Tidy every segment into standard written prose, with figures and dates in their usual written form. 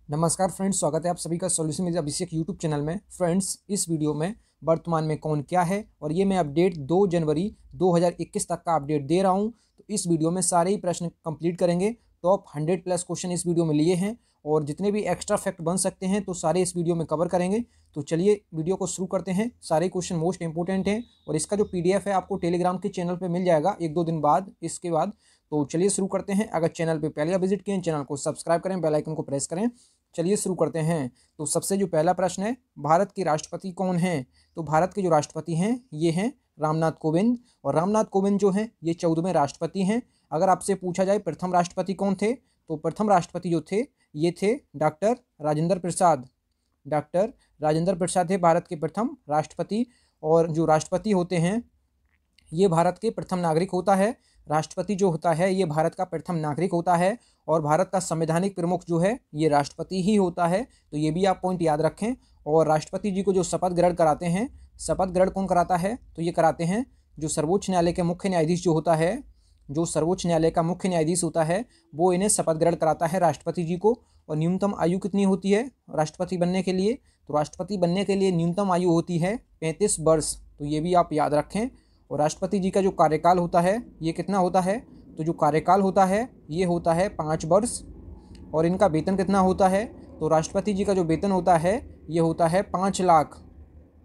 नमस्कार फ्रेंड्स, स्वागत है आप सभी का सॉल्यूशन मेरे अभिषेक यूट्यूब चैनल में। फ्रेंड्स, इस वीडियो में वर्तमान में कौन क्या है और ये मैं अपडेट 2 जनवरी 2021 तक का अपडेट दे रहा हूँ। तो इस वीडियो में सारे ही प्रश्न कंप्लीट करेंगे। टॉप 100 प्लस क्वेश्चन इस वीडियो में लिए हैं और जितने भी एक्स्ट्रा फैक्ट बन सकते हैं तो सारे इस वीडियो में कवर करेंगे। तो चलिए वीडियो को शुरू करते हैं। सारे क्वेश्चन मोस्ट इंपॉर्टेंट हैं और इसका जो PDF है आपको टेलीग्राम के चैनल पर मिल जाएगा 1-2 दिन बाद इसके बाद। तो चलिए शुरू करते हैं। अगर चैनल पे पहले विजिट किए चैनल को सब्सक्राइब करें, बेल आइकन को प्रेस करें। चलिए शुरू करते हैं। तो सबसे जो पहला प्रश्न है, भारत के राष्ट्रपति कौन हैं? तो भारत के जो राष्ट्रपति हैं ये हैं रामनाथ कोविंद। और रामनाथ कोविंद जो हैं ये 14वें राष्ट्रपति हैं। अगर आपसे पूछा जाए प्रथम राष्ट्रपति कौन थे, तो प्रथम राष्ट्रपति जो थे ये थे डॉक्टर राजेंद्र प्रसाद। डॉक्टर राजेंद्र प्रसाद थे भारत के प्रथम राष्ट्रपति। और जो राष्ट्रपति होते हैं ये भारत के प्रथम नागरिक होता है। राष्ट्रपति जो होता है ये भारत का प्रथम नागरिक होता है और भारत का संवैधानिक प्रमुख जो है ये राष्ट्रपति ही होता है। तो ये भी आप पॉइंट याद रखें। और राष्ट्रपति जी को जो शपथ ग्रहण कराते हैं, शपथ ग्रहण कौन कराता है? तो ये कराते हैं जो सर्वोच्च न्यायालय के मुख्य न्यायाधीश जो होता है, जो सर्वोच्च न्यायालय का मुख्य न्यायाधीश होता है वो इन्हें शपथ ग्रहण कराता है राष्ट्रपति जी को। और न्यूनतम आयु कितनी होती है राष्ट्रपति बनने के लिए? तो राष्ट्रपति बनने के लिए न्यूनतम आयु होती है 35 वर्ष। तो ये भी आप याद रखें। और राष्ट्रपति जी का जो कार्यकाल होता है ये कितना होता है? तो जो कार्यकाल होता है ये होता है 5 वर्ष। और इनका वेतन कितना होता है? तो राष्ट्रपति जी का जो वेतन होता है ये होता है 5 लाख।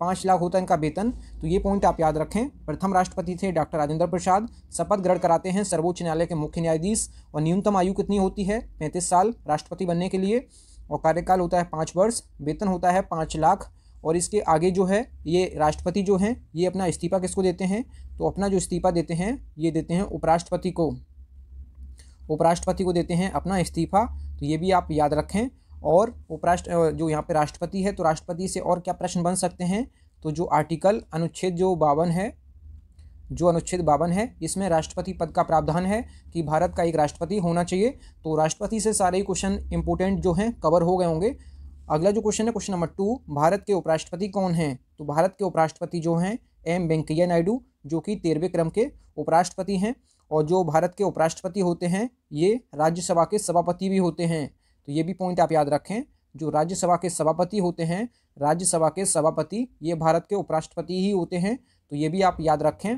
5 लाख होता है इनका वेतन। तो ये पॉइंट आप याद रखें। प्रथम राष्ट्रपति थे डॉक्टर राजेंद्र प्रसाद। शपथ ग्रहण कराते हैं सर्वोच्च न्यायालय के मुख्य न्यायाधीश। और न्यूनतम आयु कितनी होती है? 35 साल राष्ट्रपति बनने के लिए। और कार्यकाल होता है 5 वर्ष। वेतन होता है 5 लाख। और इसके आगे जो है ये राष्ट्रपति जो हैं ये अपना इस्तीफा किसको देते हैं? तो अपना जो इस्तीफा देते हैं ये देते हैं उपराष्ट्रपति को। उपराष्ट्रपति को देते हैं अपना इस्तीफा। तो ये भी आप याद रखें। और जो यहाँ पे राष्ट्रपति है तो राष्ट्रपति से और क्या प्रश्न बन सकते हैं? तो जो आर्टिकल अनुच्छेद जो 52 है, जो अनुच्छेद 52 है इसमें राष्ट्रपति पद का प्रावधान है कि भारत का एक राष्ट्रपति होना चाहिए। तो राष्ट्रपति से सारे ही क्वेश्चन इंपोर्टेंट जो हैं कवर हो गए होंगे। अगला जो क्वेश्चन है क्वेश्चन नंबर 2, भारत के उपराष्ट्रपति कौन हैं? तो भारत के उपराष्ट्रपति जो हैं एम वेंकैया नायडू, जो कि 13वें क्रम के उपराष्ट्रपति हैं। और जो भारत के उपराष्ट्रपति होते हैं ये राज्यसभा के सभापति भी होते हैं। तो ये भी पॉइंट आप याद रखें। जो राज्यसभा के सभापति होते हैं, राज्यसभा के सभापति ये भारत के उपराष्ट्रपति ही होते हैं। तो ये भी आप याद रखें।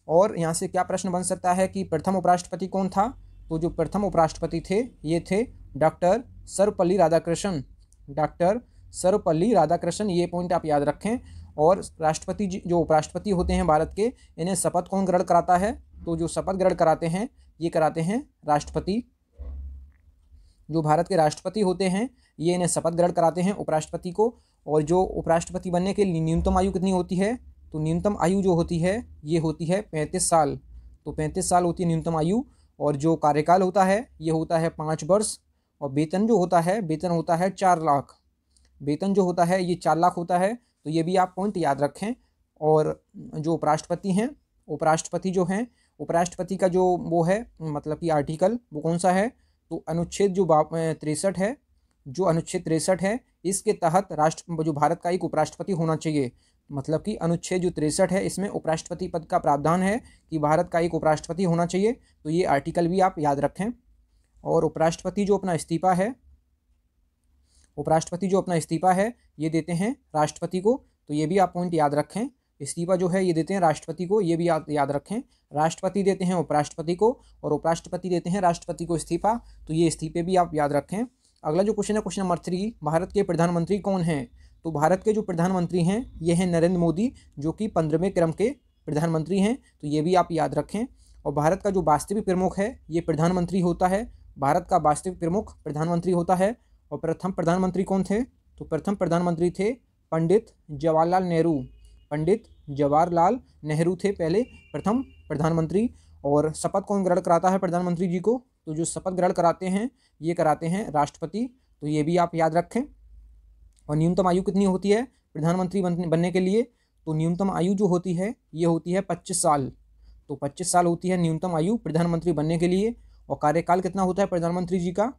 और यहाँ से क्या प्रश्न बन सकता है कि प्रथम उपराष्ट्रपति कौन था? तो जो प्रथम उपराष्ट्रपति थे ये थे डॉक्टर सर्वपल्ली राधाकृष्णन। डॉक्टर सर्वपल्ली राधाकृष्णन, ये पॉइंट आप याद रखें। और राष्ट्रपति जी जो उपराष्ट्रपति होते हैं भारत के, इन्हें शपथ कौन ग्रहण कराता है? तो जो शपथ ग्रहण कराते हैं ये कराते हैं राष्ट्रपति। जो भारत के राष्ट्रपति होते हैं ये इन्हें शपथ ग्रहण कराते हैं उपराष्ट्रपति को। और जो उपराष्ट्रपति बनने के लिए न्यूनतम आयु कितनी होती है? तो न्यूनतम आयु जो होती है ये होती है 35 साल। तो 35 साल होती है न्यूनतम आयु। और जो कार्यकाल होता है ये होता है 5 वर्ष। और वेतन जो होता है, वेतन होता है 4 लाख। वेतन जो होता है ये 4 लाख होता है। तो ये भी आप पॉइंट याद रखें। और जो उपराष्ट्रपति हैं, उपराष्ट्रपति जो हैं, उपराष्ट्रपति का जो वो है मतलब कि आर्टिकल वो कौन सा है? तो अनुच्छेद जो 63 है, जो अनुच्छेद 63 है इसके तहत जो भारत का एक उपराष्ट्रपति होना चाहिए। मतलब कि अनुच्छेद जो 63 है इसमें उपराष्ट्रपति पद का प्रावधान है कि भारत का एक उपराष्ट्रपति होना चाहिए। तो ये आर्टिकल भी आप याद रखें। और उपराष्ट्रपति जो अपना इस्तीफा है, उपराष्ट्रपति जो अपना इस्तीफा है ये देते हैं राष्ट्रपति को। तो ये भी आप पॉइंट याद रखें। इस्तीफा जो है ये देते हैं राष्ट्रपति को, ये भी याद रखें। राष्ट्रपति देते हैं उपराष्ट्रपति को और उपराष्ट्रपति देते हैं राष्ट्रपति को इस्तीफा। तो ये इस्तीफे भी आप याद रखें। अगला जो क्वेश्चन है क्वेश्चन नंबर 3, भारत के प्रधानमंत्री कौन हैं? तो भारत के जो प्रधानमंत्री हैं ये हैं नरेंद्र मोदी, जो कि 15वें क्रम के प्रधानमंत्री हैं। तो ये भी आप याद रखें। और भारत का जो वास्तविक प्रमुख है ये प्रधानमंत्री होता है। भारत का वास्तविक प्रमुख प्रधानमंत्री होता है। और प्रथम प्रधानमंत्री कौन थे? तो प्रथम प्रधानमंत्री थे पंडित जवाहरलाल नेहरू। पंडित जवाहरलाल नेहरू थे पहले प्रथम प्रधानमंत्री। और शपथ कौन ग्रहण कराता है प्रधानमंत्री जी को? तो जो शपथ ग्रहण कराते हैं ये कराते हैं राष्ट्रपति। तो ये भी आप याद रखें। और न्यूनतम आयु कितनी होती है प्रधानमंत्री बनने के लिए? तो न्यूनतम आयु जो होती है ये होती है 25 साल। तो 25 साल होती है न्यूनतम आयु प्रधानमंत्री बनने के लिए। और कार्यकाल कितना होता है प्रधानमंत्री जी का?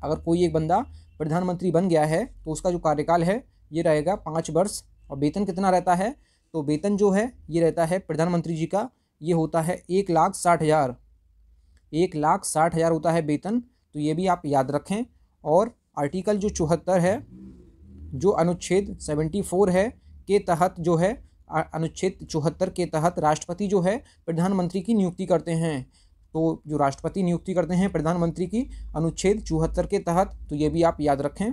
अगर कोई एक बंदा प्रधानमंत्री बन गया है तो उसका जो कार्यकाल है ये रहेगा 5 वर्ष। और वेतन कितना रहता है? तो वेतन जो है ये रहता है प्रधानमंत्री जी का ये होता है 1,60,000। 1,60,000 होता है वेतन। तो ये भी आप याद रखें। और आर्टिकल जो 74 है, जो अनुच्छेद 74 है के तहत जो है, अनुच्छेद 74 के तहत राष्ट्रपति जो है प्रधानमंत्री की नियुक्ति करते हैं। तो जो राष्ट्रपति नियुक्ति करते हैं प्रधानमंत्री की अनुच्छेद 74 के तहत, तो ये भी आप याद रखें।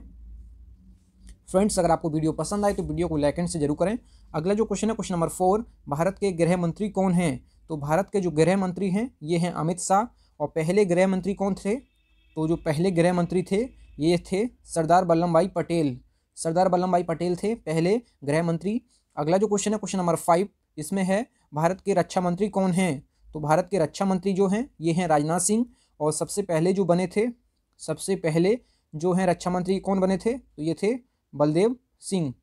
फ्रेंड्स, अगर आपको वीडियो पसंद आए तो वीडियो को लाइक एंड से जरूर करें। अगला जो क्वेश्चन है, क्वेश्चन नंबर 4, भारत के गृह मंत्री कौन हैं? तो भारत के जो गृह मंत्री हैं ये हैं अमित शाह। और पहले गृह मंत्री कौन थे? तो जो पहले गृह मंत्री थे ये थे सरदार वल्लभ भाई पटेल। सरदार वल्लभ भाई पटेल थे पहले गृह मंत्री। अगला जो क्वेश्चन है, क्वेश्चन नंबर 5, इसमें है भारत के रक्षा मंत्री कौन हैं? तो भारत के रक्षा मंत्री जो हैं ये हैं राजनाथ सिंह। और सबसे पहले जो बने थे, सबसे पहले जो हैं रक्षा मंत्री कौन बने थे? तो ये थे बलदेव सिंह।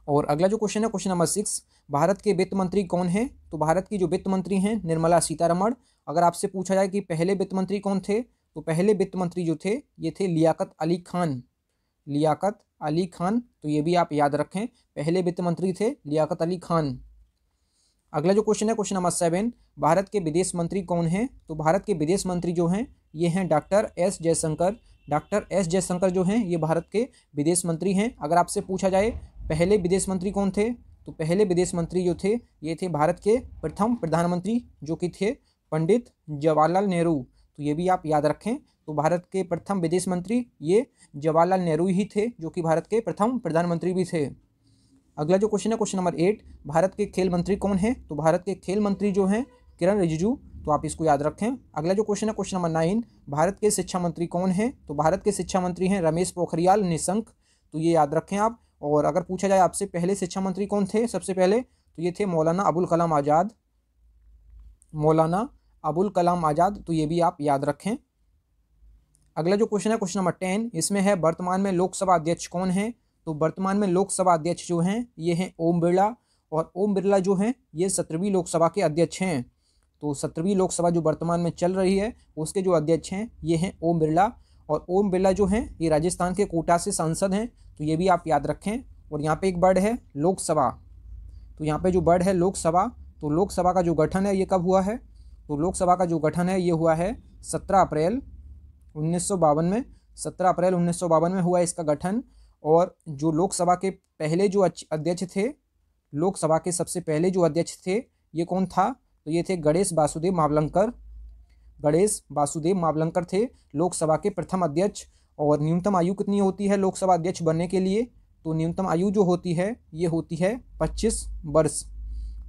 और अगला जो क्वेश्चन है, क्वेश्चन नंबर 6, भारत के वित्त मंत्री कौन हैं? तो भारत की जो वित्त मंत्री हैं निर्मला सीतारमण। अगर आपसे पूछा जाए कि पहले वित्त मंत्री कौन थे, तो पहले वित्त मंत्री जो थे ये थे लियाकत अली खान। लियाकत अली खान, तो ये भी आप याद रखें, पहले वित्त मंत्री थे लियाकत अली खान। अगला जो क्वेश्चन है, क्वेश्चन नंबर 7, भारत के विदेश मंत्री कौन हैं? तो भारत के विदेश मंत्री जो हैं ये हैं doctor S Jaishankar. Doctor S Jaishankar जो हैं ये भारत के विदेश मंत्री हैं। अगर आपसे पूछा जाए पहले विदेश मंत्री कौन थे, तो पहले विदेश मंत्री जो थे ये थे भारत के प्रथम प्रधानमंत्री जो कि थे पंडित जवाहरलाल नेहरू। तो ये भी आप याद रखें। तो भारत के प्रथम विदेश मंत्री ये जवाहरलाल नेहरू ही थे, जो कि भारत के प्रथम प्रधानमंत्री भी थे। अगला जो क्वेश्चन है, क्वेश्चन नंबर 8, भारत के खेल मंत्री कौन हैं? तो भारत के खेल मंत्री जो हैं किरण रिजिजू। तो आप इसको याद रखें। अगला जो क्वेश्चन है, क्वेश्चन नंबर 9, भारत के शिक्षा मंत्री कौन हैं? तो भारत के शिक्षा मंत्री हैं रमेश पोखरियाल निशंक। तो ये याद रखें आप। और अगर पूछा जाए आपसे पहले शिक्षा मंत्री कौन थे सबसे पहले, तो ये थे मौलाना अबुल कलाम आज़ाद। मौलाना अबुल कलाम आज़ाद, तो ये भी आप याद रखें। अगला जो क्वेश्चन है, क्वेश्चन नंबर 10, इसमें है वर्तमान में लोकसभा अध्यक्ष कौन है? तो वर्तमान में लोकसभा अध्यक्ष जो हैं ये हैं ओम बिरला। और ओम बिरला जो हैं ये 17वीं लोकसभा के अध्यक्ष हैं। तो 17वीं लोकसभा जो वर्तमान में चल रही है उसके जो अध्यक्ष हैं ये हैं ओम बिरला। और ओम बिरला जो हैं ये राजस्थान के कोटा से सांसद हैं। तो ये भी आप याद रखें। और यहाँ पे एक वर्ड है लोकसभा। तो यहाँ पे जो वर्ड है लोकसभा, तो लोकसभा का जो गठन है ये कब हुआ है? तो लोकसभा का जो गठन है ये हुआ है 17 अप्रैल 1952 में। 17 अप्रैल 1952 में हुआ इसका गठन। और जो लोकसभा के पहले जो अध्यक्ष थे, लोकसभा के सबसे पहले जो अध्यक्ष थे ये कौन था? तो ये थे गणेश वासुदेव मावलंकर। गणेश वासुदेव मावलंकर थे लोकसभा के प्रथम अध्यक्ष। और न्यूनतम आयु कितनी होती है लोकसभा अध्यक्ष बनने के लिए? तो न्यूनतम आयु जो होती है ये होती है 25 वर्ष।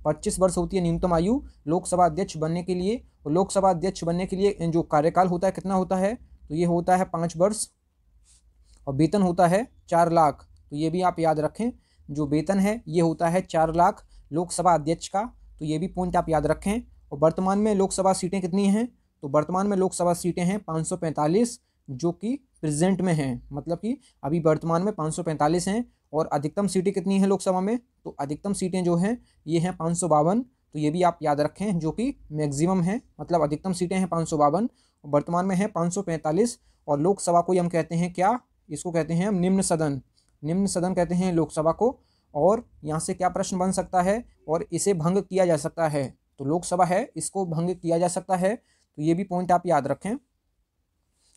25 वर्ष होती है न्यूनतम आयु लोकसभा अध्यक्ष बनने के लिए। और लोकसभा अध्यक्ष बनने के लिए जो कार्यकाल होता है कितना होता है? तो ये होता है 5 वर्ष। और वेतन होता है 4 लाख। तो ये भी आप याद रखें, जो वेतन है ये होता है 4 लाख लोकसभा अध्यक्ष का। तो ये भी पॉइंट आप याद रखें। और वर्तमान में लोकसभा सीटें कितनी हैं? तो वर्तमान में लोकसभा सीटें हैं 545, जो कि प्रेजेंट में हैं, मतलब कि अभी वर्तमान में 545 हैं। और अधिकतम सीटें कितनी हैं लोकसभा में? तो अधिकतम सीटें जो हैं ये हैं 552। तो ये भी आप याद रखें, जो कि मैक्सिमम है, मतलब अधिकतम सीटें हैं 552, वर्तमान में हैं 545। और लोकसभा को हम कहते हैं क्या? इसको कहते हैं हम निम्न सदन। निम्न सदन कहते हैं लोकसभा को। और यहाँ से क्या प्रश्न बन सकता है? और इसे भंग किया जा सकता है। तो लोकसभा है, इसको भंग किया जा सकता है। तो ये भी पॉइंट आप याद रखें।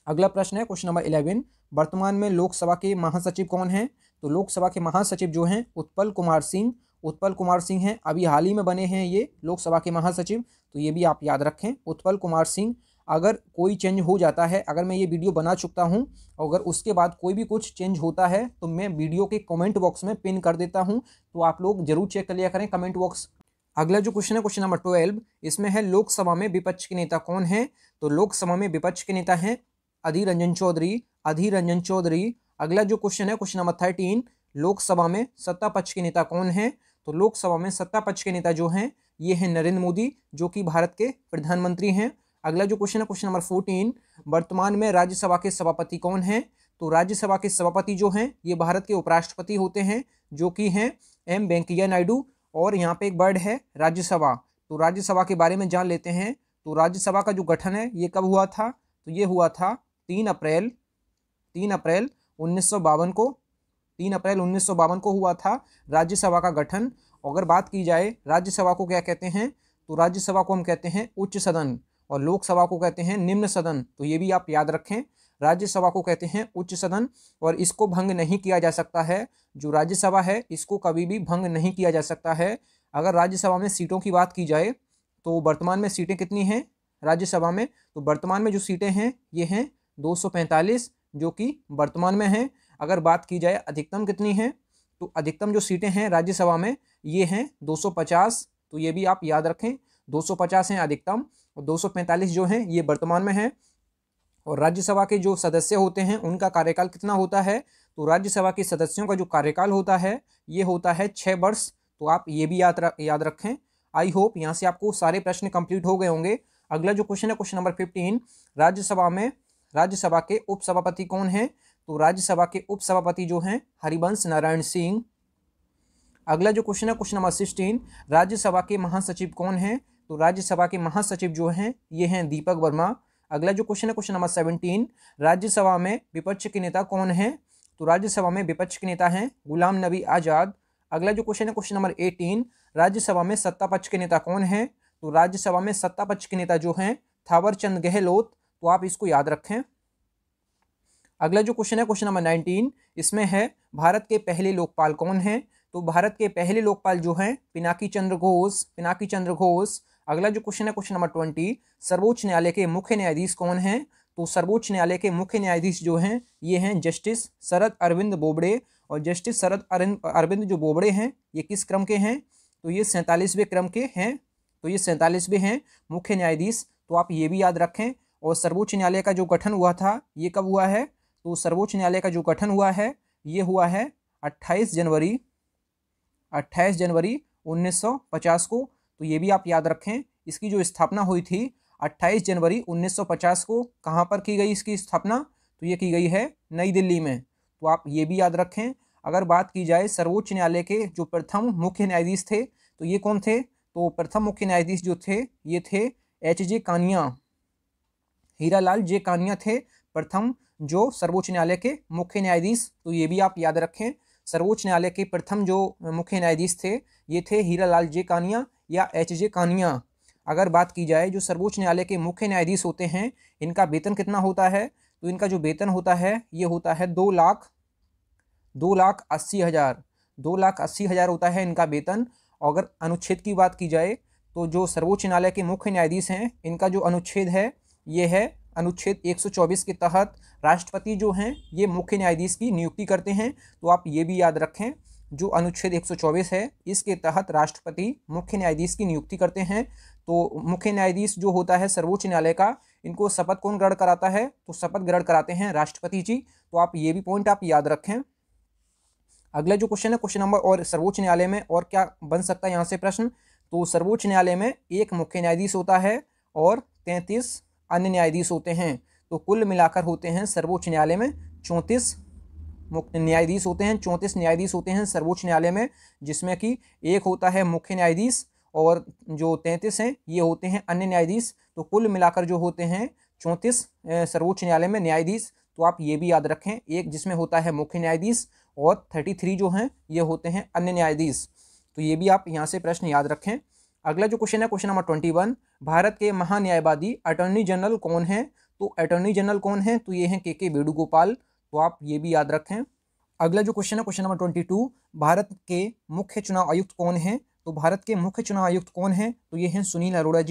अगला प्रश्न है क्वेश्चन नंबर 11, वर्तमान में लोकसभा के महासचिव कौन हैं? तो लोकसभा के महासचिव जो हैं उत्पल कुमार सिंह। उत्पल कुमार सिंह हैं, अभी हाल ही में बने हैं ये लोकसभा के महासचिव। तो ये भी आप याद रखें, उत्पल कुमार सिंह। अगर कोई चेंज हो जाता है, अगर मैं ये वीडियो बना चुका हूँ, अगर उसके बाद कोई भी कुछ चेंज होता है तो मैं वीडियो के कमेंट बॉक्स में पिन कर देता हूँ। तो आप लोग जरूर चेक कर लिया करें कमेंट बॉक्स। अगला जो क्वेश्चन है क्वेश्चन नंबर 12, इसमें है लोकसभा में विपक्ष के नेता कौन है? तो लोकसभा में विपक्ष के नेता हैं अधीर रंजन चौधरी। अधीर रंजन चौधरी। अगला जो क्वेश्चन है क्वेश्चन नंबर 13, लोकसभा में सत्ता पक्ष के नेता कौन है? तो लोकसभा में सत्ता पक्ष के नेता जो हैं ये हैं नरेंद्र मोदी, जो कि भारत के प्रधानमंत्री हैं। अगला जो क्वेश्चन है क्वेश्चन नंबर 14, वर्तमान में राज्यसभा के सभापति कौन हैं? तो राज्यसभा के सभापति जो हैं ये भारत के उपराष्ट्रपति होते हैं, जो कि हैं एम वेंकैया नायडू। और यहाँ पे एक वर्ड है राज्यसभा। तो राज्यसभा के बारे में जान लेते हैं। तो राज्यसभा का जो गठन है ये कब हुआ था? तो ये हुआ था 3 अप्रैल 1952 को। 3 अप्रैल 1952 को हुआ था राज्यसभा का गठन। अगर बात की जाए राज्यसभा को क्या कहते हैं? तो राज्यसभा को हम कहते हैं उच्च सदन, और लोकसभा को कहते हैं निम्न सदन। तो ये भी आप याद रखें, राज्यसभा को कहते हैं उच्च सदन, और इसको भंग नहीं किया जा सकता है। जो राज्यसभा है इसको कभी भी भंग नहीं किया जा सकता है। अगर राज्यसभा में सीटों की बात की जाए तो वर्तमान में सीटें कितनी हैं राज्यसभा में, तो वर्तमान में जो सीटें हैं ये हैं 245, जो कि वर्तमान में हैं। अगर बात की जाए अधिकतम कितनी है, तो अधिकतम जो सीटें हैं राज्यसभा में ये हैं 250, तो ये भी आप याद रखें, 250 हैं अधिकतम और 245 जो हैं ये वर्तमान में हैं। और राज्यसभा के जो सदस्य होते हैं उनका कार्यकाल कितना होता है, तो राज्यसभा के सदस्यों का जो कार्यकाल होता है ये होता है 6 वर्ष। तो आप ये भी याद रखें। आई होप यहाँ से आपको सारे प्रश्न कंप्लीट हो गए होंगे। अगला जो क्वेश्चन है क्वेश्चन नंबर 15, राज्यसभा के उपसभापति कौन हैं, तो राज्यसभा के उपसभापति जो हैं हरिवंश नारायण सिंह। अगला जो क्वेश्चन है क्वेश्चन नंबर 16, राज्यसभा के महासचिव कौन हैं, तो राज्यसभा के महासचिव जो हैं ये हैं दीपक वर्मा। अगला जो क्वेश्चन है क्वेश्चन नंबर 17, राज्यसभा में विपक्ष के नेता कौन हैं, तो राज्यसभा में विपक्ष के नेता हैं गुलाम नबी आज़ाद। अगला जो क्वेश्चन है क्वेश्चन नंबर 18, राज्यसभा में सत्ता पक्ष के नेता कौन हैं, तो राज्यसभा में सत्ता पक्ष के नेता जो हैं थावर चंद गहलोत, तो आप इसको याद रखें। अगला जो क्वेश्चन है क्वेश्चन नंबर 19, इसमें है भारत के पहले लोकपाल कौन हैं, तो भारत के पहले लोकपाल जो हैं पिनाकी चंद्र घोष। अगला जो क्वेश्चन है क्वेश्चन नंबर 20, सर्वोच्च न्यायालय के मुख्य न्यायाधीश कौन हैं, तो सर्वोच्च न्यायालय के मुख्य न्यायाधीश जो हैं ये हैं जस्टिस शरद अरविंद बोबड़े। और जस्टिस शरद अरविंद जो बोबड़े हैं ये किस क्रम के हैं, तो ये 47वें क्रम के हैं, तो ये 47वें हैं मुख्य न्यायाधीश, तो आप ये भी याद रखें। और सर्वोच्च न्यायालय का जो गठन हुआ था ये कब हुआ है, तो सर्वोच्च न्यायालय का जो गठन हुआ है ये हुआ है 28 जनवरी 1950 को, तो ये भी आप याद रखें। इसकी जो स्थापना हुई थी 28 जनवरी 1950 को, कहाँ पर की गई इसकी स्थापना, तो ये की गई है नई दिल्ली में, तो आप ये भी याद रखें। अगर बात की जाए सर्वोच्च न्यायालय के जो प्रथम मुख्य न्यायाधीश थे तो ये कौन थे, तो प्रथम मुख्य न्यायाधीश जो थे ये थे H.J. कानिया, हीरालाल जे कानिया थे प्रथम जो सर्वोच्च न्यायालय के मुख्य न्यायाधीश, तो ये भी आप याद रखें। सर्वोच्च न्यायालय के प्रथम जो मुख्य न्यायाधीश थे ये थे हीरालाल जे कानिया या H.J. कानिया। अगर बात की जाए जो सर्वोच्च न्यायालय के मुख्य न्यायाधीश होते हैं इनका वेतन कितना होता है, तो इनका जो वेतन होता है ये होता है 2,80,000 होता है इनका वेतन। अगर अनुच्छेद की बात की जाए तो जो सर्वोच्च न्यायालय के मुख्य न्यायाधीश हैं इनका जो अनुच्छेद है ये है अनुच्छेद 124 के तहत राष्ट्रपति जो हैं ये मुख्य न्यायाधीश की नियुक्ति करते हैं, तो आप ये भी याद रखें। जो अनुच्छेद 124 है इसके तहत राष्ट्रपति मुख्य न्यायाधीश की नियुक्ति करते हैं। तो मुख्य न्यायाधीश जो होता है सर्वोच्च न्यायालय का, इनको शपथ कौन ग्रहण कराता है, तो शपथ ग्रहण कराते हैं राष्ट्रपति जी, तो आप ये भी पॉइंट आप याद रखें। अगला जो क्वेश्चन है क्वेश्चन नंबर, और सर्वोच्च न्यायालय में और क्या बन सकता है यहाँ से प्रश्न, तो सर्वोच्च न्यायालय में एक मुख्य न्यायाधीश होता है और 33 अन्य न्यायाधीश होते हैं, तो कुल मिलाकर होते हैं सर्वोच्च न्यायालय में 34 न्यायाधीश होते हैं, 34 न्यायाधीश होते हैं सर्वोच्च न्यायालय में, जिसमें कि एक होता है मुख्य न्यायाधीश और जो 33 हैं ये होते हैं अन्य न्यायाधीश, तो कुल मिलाकर जो होते हैं 34 सर्वोच्च न्यायालय में न्यायाधीश, तो आप ये भी याद रखें। एक जिसमें होता है मुख्य न्यायाधीश और 33 जो हैं ये होते हैं अन्य न्यायाधीश, तो ये भी आप यहाँ से प्रश्न याद रखें। अगला जो क्वेश्चन है क्वेश्चन नंबर 21, भारत के महान्यायवादी अटॉर्नी जनरल कौन हैं, तो अटॉर्नी जनरल कौन है, तो ये हैं के वेणुगोपाल, तो आप ये भी याद रखें। अगला जो क्वेश्चन है क्वेश्चन नंबर 22, भारत के मुख्य चुनाव आयुक्त कौन हैं, तो भारत के मुख्य चुनाव आयुक्त कौन हैं, तो ये हैं सुनील अरोड़ा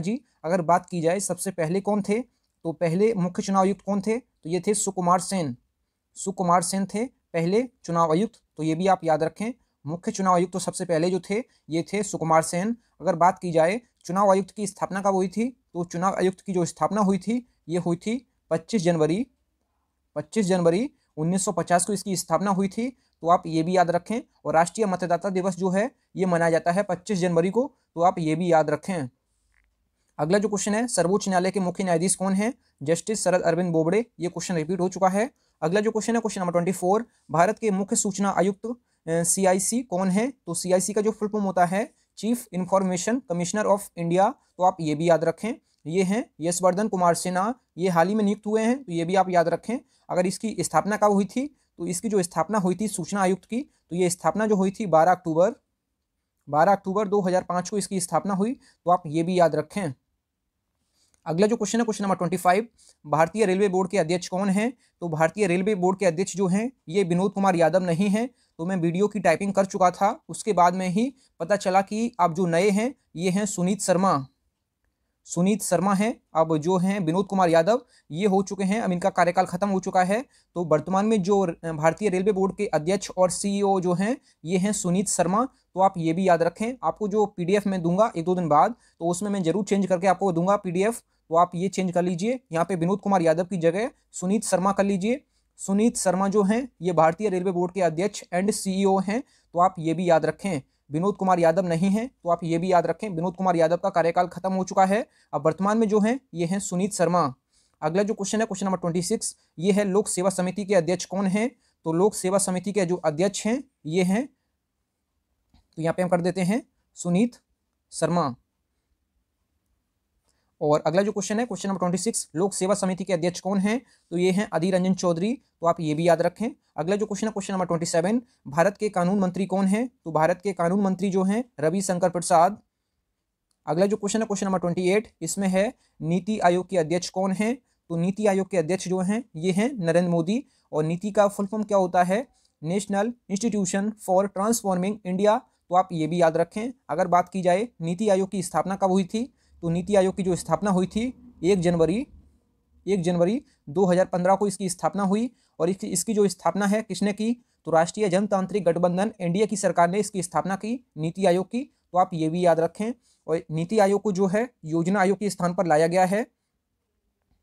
जी। अगर बात की जाए सबसे पहले कौन थे, तो पहले मुख्य चुनाव आयुक्त कौन थे, तो ये थे सुकुमार सेन थे पहले चुनाव आयुक्त, तो ये भी आप याद रखें। मुख्य चुनाव आयुक्त तो सबसे पहले जो थे ये थे सुकुमार सेन। अगर बात की जाए चुनाव आयुक्त की स्थापना कब हुई थी, तो चुनाव आयुक्त की जो स्थापना हुई थी ये हुई थी 25 जनवरी 1950 को इसकी स्थापना हुई थी, तो आप ये भी याद रखें। और राष्ट्रीय मतदाता दिवस जो है ये मनाया जाता है 25 जनवरी को, तो आप ये भी याद रखें। अगला जो क्वेश्चन है सर्वोच्च न्यायालय के मुख्य न्यायाधीश कौन है, जस्टिस शरद अरविंद बोबड़े, ये क्वेश्चन रिपीट हो चुका है। अगला जो क्वेश्चन है क्वेश्चन नंबर 24, भारत के मुख्य सूचना आयुक्त CIC कौन है, तो CIC का जो फुल फॉर्म होता है chief information commissioner of India, तो आप ये भी याद रखें। ये हैं यशवर्धन कुमार सिन्हा, ये हाल ही में नियुक्त हुए हैं, तो ये भी आप याद रखें। अगर इसकी स्थापना कब हुई थी, तो इसकी जो स्थापना हुई थी सूचना आयुक्त की, तो ये स्थापना जो हुई थी 12 अक्टूबर 2005 को इसकी स्थापना हुई, तो आप ये भी याद रखें। अगला जो क्वेश्चन है क्वेश्चन नंबर 25, भारतीय रेलवे बोर्ड के अध्यक्ष कौन हैं? तो भारतीय रेलवे बोर्ड के अध्यक्ष जो हैं ये विनोद कुमार यादव नहीं हैं। तो मैं वीडियो की टाइपिंग कर चुका था, उसके बाद में ही पता चला कि अब जो नए हैं ये हैं सुनीत शर्मा। सुनीत शर्मा हैं, अब जो हैं विनोद कुमार यादव ये हो चुके हैं, अब इनका कार्यकाल खत्म हो चुका है। तो वर्तमान में जो भारतीय रेलवे बोर्ड के अध्यक्ष और सीईओ जो हैं ये हैं सुनीत शर्मा। तो आप ये भी याद रखें, आपको जो पीडीएफ में दूंगा 1-2 दिन बाद, तो उसमें मैं जरूर चेंज करके आपको दूंगा पीडीएफ, तो आप ये चेंज कर लीजिए, यहाँ पे विनोद कुमार यादव की जगह सुनीत शर्मा कर लीजिए। सुनीत शर्मा जो हैं ये भारतीय रेलवे बोर्ड के अध्यक्ष एंड सीईओ हैं। तो आप ये भी याद रखें, विनोद कुमार यादव नहीं है, तो आप ये भी याद रखें विनोद कुमार यादव का कार्यकाल खत्म हो चुका है। अब वर्तमान में जो हैं ये हैं सुनीत शर्मा। अगला जो क्वेश्चन है क्वेश्चन नंबर 26, ये है लोक सेवा समिति के अध्यक्ष कौन हैं? तो लोक सेवा समिति के जो अध्यक्ष हैं ये हैं, तो यहाँ पे हम कर देते हैं सुनीत शर्मा। और अगला जो क्वेश्चन है क्वेश्चन नंबर 26, लोक सेवा समिति के अध्यक्ष कौन हैं? तो ये हैं अधीर रंजन चौधरी। तो आप ये भी याद रखें। अगला जो क्वेश्चन है क्वेश्चन नंबर 27, भारत के कानून मंत्री कौन हैं? तो भारत के कानून मंत्री जो हैं रविशंकर प्रसाद। अगला जो क्वेश्चन है क्वेश्चन नंबर 28, इसमें है नीति आयोग के अध्यक्ष कौन हैं? तो नीति आयोग के अध्यक्ष जो हैं ये हैं नरेंद्र मोदी। और नीति का फुल फॉर्म क्या होता है? National institution for transforming India. तो आप ये भी याद रखें। अगर बात की जाए नीति आयोग की स्थापना कब हुई थी, तो नीति आयोग की जो स्थापना हुई थी 1 जनवरी 2015 को इसकी स्थापना हुई। और इसकी जो स्थापना है किसने की? तो राष्ट्रीय जनतांत्रिक गठबंधन एनडीए की सरकार ने इसकी स्थापना की नीति आयोग की। तो आप ये भी याद रखें। और नीति आयोग को जो है योजना आयोग के स्थान पर लाया गया है,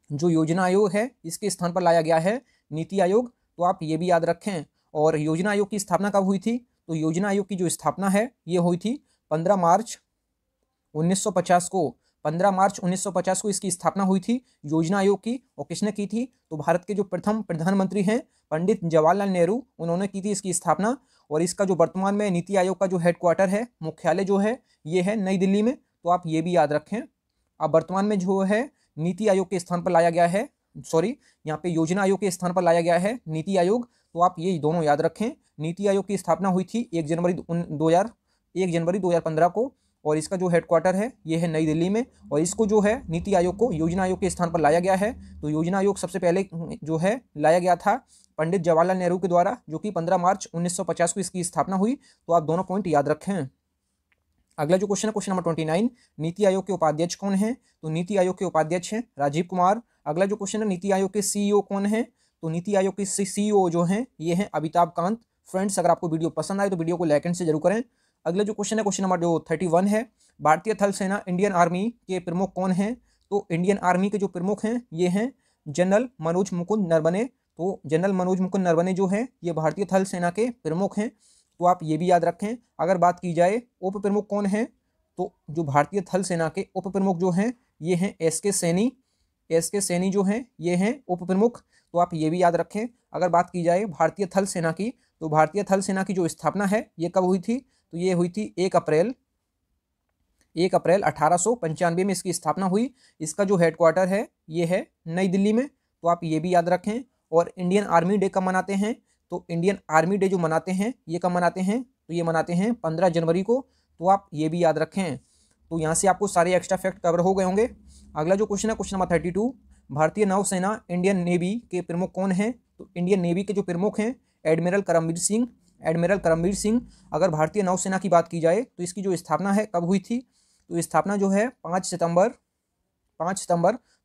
जो योजना आयोग है इसके स्थान पर लाया गया है नीति आयोग। तो आप ये भी याद रखें। और योजना आयोग की स्थापना कब हुई थी? तो योजना आयोग की जो स्थापना है ये हुई थी 15 मार्च 1950 को। 15 मार्च 1950 को इसकी स्थापना हुई थी योजना आयोग की। और किसने की थी? तो भारत के जो प्रथम प्रधानमंत्री हैं पंडित जवाहरलाल नेहरू, उन्होंने की थी इसकी स्थापना। और इसका जो वर्तमान में नीति आयोग का जो हेडक्वार्टर है, मुख्यालय जो है ये है नई दिल्ली में। तो आप ये भी याद रखें। अब वर्तमान में जो है नीति आयोग के स्थान पर लाया गया है, सॉरी यहाँ पे योजना आयोग के स्थान पर लाया गया है नीति आयोग। तो आप ये दोनों याद रखें। नीति आयोग की स्थापना हुई थी 1 जनवरी 2015 को। और इसका जो हेडक्वार्टर है ये है नई दिल्ली में। और इसको जो है नीति आयोग को योजना आयोग के स्थान पर लाया गया है। तो योजना आयोग सबसे पहले जो है लाया गया था पंडित जवाहरलाल नेहरू के द्वारा, जो कि 15 मार्च 1950 को इसकी स्थापना हुई। तो आप दोनों पॉइंट याद रखें। अगला जो क्वेश्चन है क्वेश्चन नंबर 29, नीति आयोग के उपाध्यक्ष कौन हैं? तो नीति आयोग के उपाध्यक्ष हैं राजीव कुमार। अगला जो क्वेश्चन है नीति आयोग के सीईओ कौन हैं? तो नीति आयोग के सीईओ जो हैं ये हैं अमिताभ कांत। फ्रेंड्स, अगर आपको वीडियो पसंद आए तो वीडियो को लाइक एंड से जरूर करें। अगला जो क्वेश्चन है क्वेश्चन नंबर जो 31 है, भारतीय थल सेना इंडियन आर्मी के प्रमुख कौन हैं? तो इंडियन आर्मी के जो प्रमुख हैं ये हैं जनरल मनोज मुकुंद नरवणे। तो जनरल मनोज मुकुंद नरवणे जो हैं ये भारतीय थल सेना के प्रमुख हैं। तो आप ये भी याद रखें। अगर बात की जाए उप प्रमुख कौन हैं, तो जो भारतीय थल सेना के उप प्रमुख जो हैं ये हैं एस के सैनी जो हैं ये हैं उप प्रमुख। तो आप ये भी याद रखें। अगर बात की जाए भारतीय थल सेना की, तो भारतीय थल सेना की जो स्थापना है ये कब हुई थी? तो ये हुई थी 1 अप्रैल 1895 में इसकी स्थापना हुई। इसका जो हेडक्वार्टर है ये है नई दिल्ली में। तो आप ये भी याद रखें। और इंडियन आर्मी डे कब मनाते हैं? तो इंडियन आर्मी डे जो मनाते हैं ये कब मनाते हैं? तो ये मनाते हैं 15 जनवरी को। तो आप ये भी याद रखें। तो यहाँ से आपको सारे एक्स्ट्रा फैक्ट कवर हो गए होंगे। अगला जो क्वेश्चन है क्वेश्चन नंबर 32, भारतीय नौसेना इंडियन नेवी के प्रमुख कौन हैं? तो इंडियन नेवी के जो प्रमुख हैं एडमिरल करमबीर सिंह। अगर भारतीय नौसेना की बात की जाए तो इसकी जो स्थापना है कब हुई थी? तो स्थापना जो है 5 सितंबर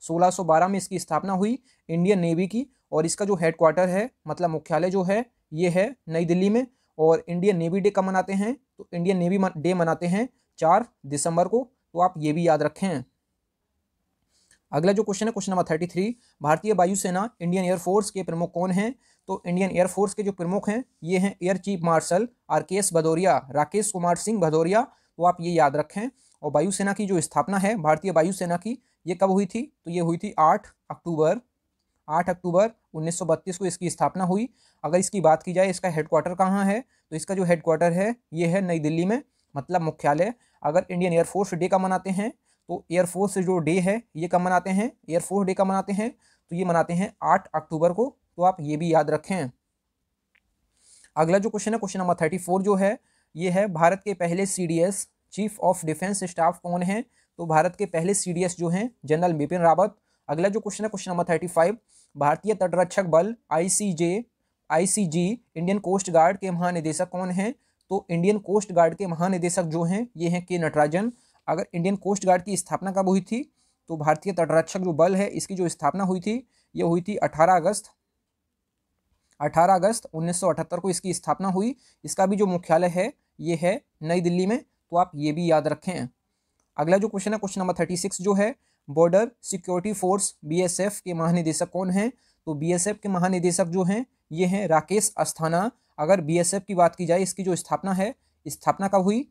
1612 में इसकी स्थापना हुई इंडियन नेवी की। और इसका जो हेडक्वार्टर है, मतलब मुख्यालय जो है ये है नई दिल्ली में। और इंडियन नेवी डे कब मनाते हैं? तो इंडियन नेवी डे मनाते हैं 4 दिसंबर को। तो आप ये भी याद रखें। अगला जो क्वेश्चन है क्वेश्चन नंबर 33, भारतीय वायुसेना इंडियन एयरफोर्स के प्रमुख कौन हैं? तो इंडियन एयरफोर्स के जो प्रमुख हैं ये हैं air chief marshal Rakesh Kumar Singh Bhadauria. तो आप ये याद रखें। और वायुसेना की जो स्थापना है भारतीय वायुसेना की ये कब हुई थी? तो ये हुई थी 8 अक्टूबर 1932 को इसकी स्थापना हुई। अगर इसकी बात की जाए इसका हेडक्वार्टर कहाँ है, तो इसका जो हेडक्वार्टर है ये है नई दिल्ली में, मतलब मुख्यालय। अगर इंडियन एयरफोर्स डे का मनाते हैं तो एयरफोर्स जो डे है ये कब मनाते हैं? एयरफोर्स डे कब मनाते हैं? तो ये मनाते हैं 8 अक्टूबर को। तो आप ये भी याद रखें। अगला जो क्वेश्चन है क्वेश्चन नंबर 34 जो है ये है भारत के पहले CDS chief of defence staff कौन है? तो भारत के पहले CDS जो हैं जनरल बिपिन रावत। अगला जो क्वेश्चन है क्वेश्चन नंबर 35, भारतीय तटरक्षक बल ICG इंडियन कोस्ट गार्ड के महानिदेशक कौन हैं? तो इंडियन कोस्ट गार्ड के महानिदेशक जो हैं ये हैं के नटराजन। अगर इंडियन कोस्ट गार्ड की स्थापना कब हुई थी? तो भारतीय तटरक्षक जो बल है इसकी जो स्थापना हुई थी ये हुई थी 18 अगस्त 1978 को इसकी स्थापना हुई। इसका भी जो मुख्यालय है ये है नई दिल्ली में, तो आप ये भी याद रखें। अगला जो क्वेश्चन है क्वेश्चन नंबर 36 जो है, बॉर्डर सिक्योरिटी फोर्स BSF के महानिदेशक कौन हैं? तो BSF के महानिदेशक जो हैं ये हैं राकेश अस्थाना। अगर BSF की बात की जाए इसकी जो स्थापना कब हुई?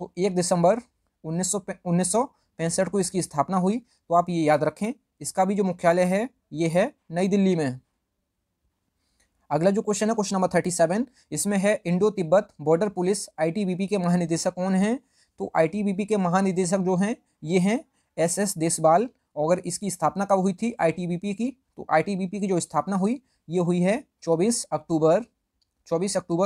तो 1 दिसंबर 1965 को इसकी स्थापना हुई, तो आप ये याद रखें। इसका भी जो मुख्यालय है ये है नई दिल्ली में। अगला जो क्वेश्चन है क्वेश्चन नंबर 37, इसमें है Indo Tibet border police ITBP के महानिदेशक कौन हैं? तो ITBP के महानिदेशक जो हैं ये हैं SS देसवाल। और इसकी स्थापना कब हुई थी ITBP की? तो ITBP की जो स्थापना हुई ये हुई है 24 अक्टूबर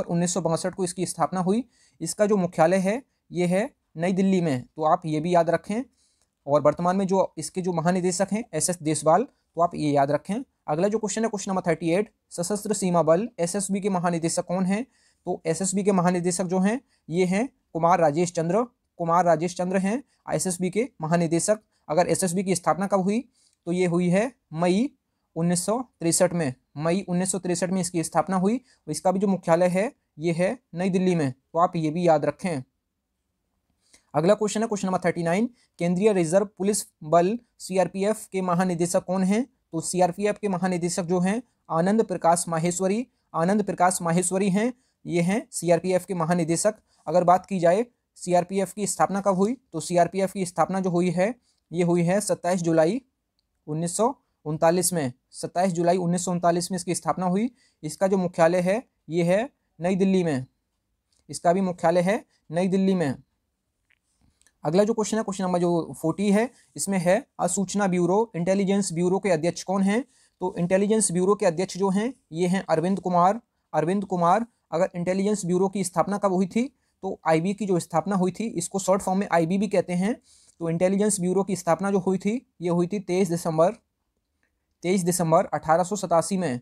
1962 को इसकी स्थापना हुई। इसका जो मुख्यालय है ये है नई दिल्ली में, तो आप ये भी याद रखें। और वर्तमान में जो इसके जो महानिदेशक हैं SS देसवाल, तो आप ये याद रखें। अगला जो क्वेश्चन है क्वेश्चन नंबर 38, सशस्त्र सीमा बल SSB के महानिदेशक कौन हैं? तो SSB के महानिदेशक जो हैं ये हैं कुमार राजेश चंद्र हैं SSB के महानिदेशक। अगर SSB की स्थापना कब हुई? तो ये हुई है मई 1963 में। मई 1963 में इसकी स्थापना हुई। इसका भी जो मुख्यालय है ये है नई दिल्ली में, तो आप ये भी याद रखें। अगला क्वेश्चन है क्वेश्चन नंबर 39, केंद्रीय रिजर्व पुलिस बल CRPF के महानिदेशक कौन हैं? तो CRPF के महानिदेशक जो हैं आनंद प्रकाश माहेश्वरी हैं। ये हैं CRPF के महानिदेशक। अगर बात की जाए CRPF की स्थापना कब हुई? तो CRPF की स्थापना जो हुई है ये हुई है 27 जुलाई 1939 में। 27 जुलाई 1939 में इसकी स्थापना हुई। इसका जो मुख्यालय है ये है नई दिल्ली में। इसका भी मुख्यालय है नई दिल्ली में। अगला जो क्वेश्चन है क्वेश्चन नंबर जो 40 है, इसमें है सूचना ब्यूरो इंटेलिजेंस ब्यूरो के अध्यक्ष कौन हैं? तो इंटेलिजेंस ब्यूरो के अध्यक्ष जो हैं ये हैं अरविंद कुमार। अगर इंटेलिजेंस ब्यूरो की स्थापना कब हुई थी? तो IB की जो स्थापना हुई थी, इसको शॉर्ट फॉर्म में IB भी कहते हैं। तो इंटेलिजेंस ब्यूरो की स्थापना जो हुई थी ये हुई थी 23 दिसंबर 1887 में।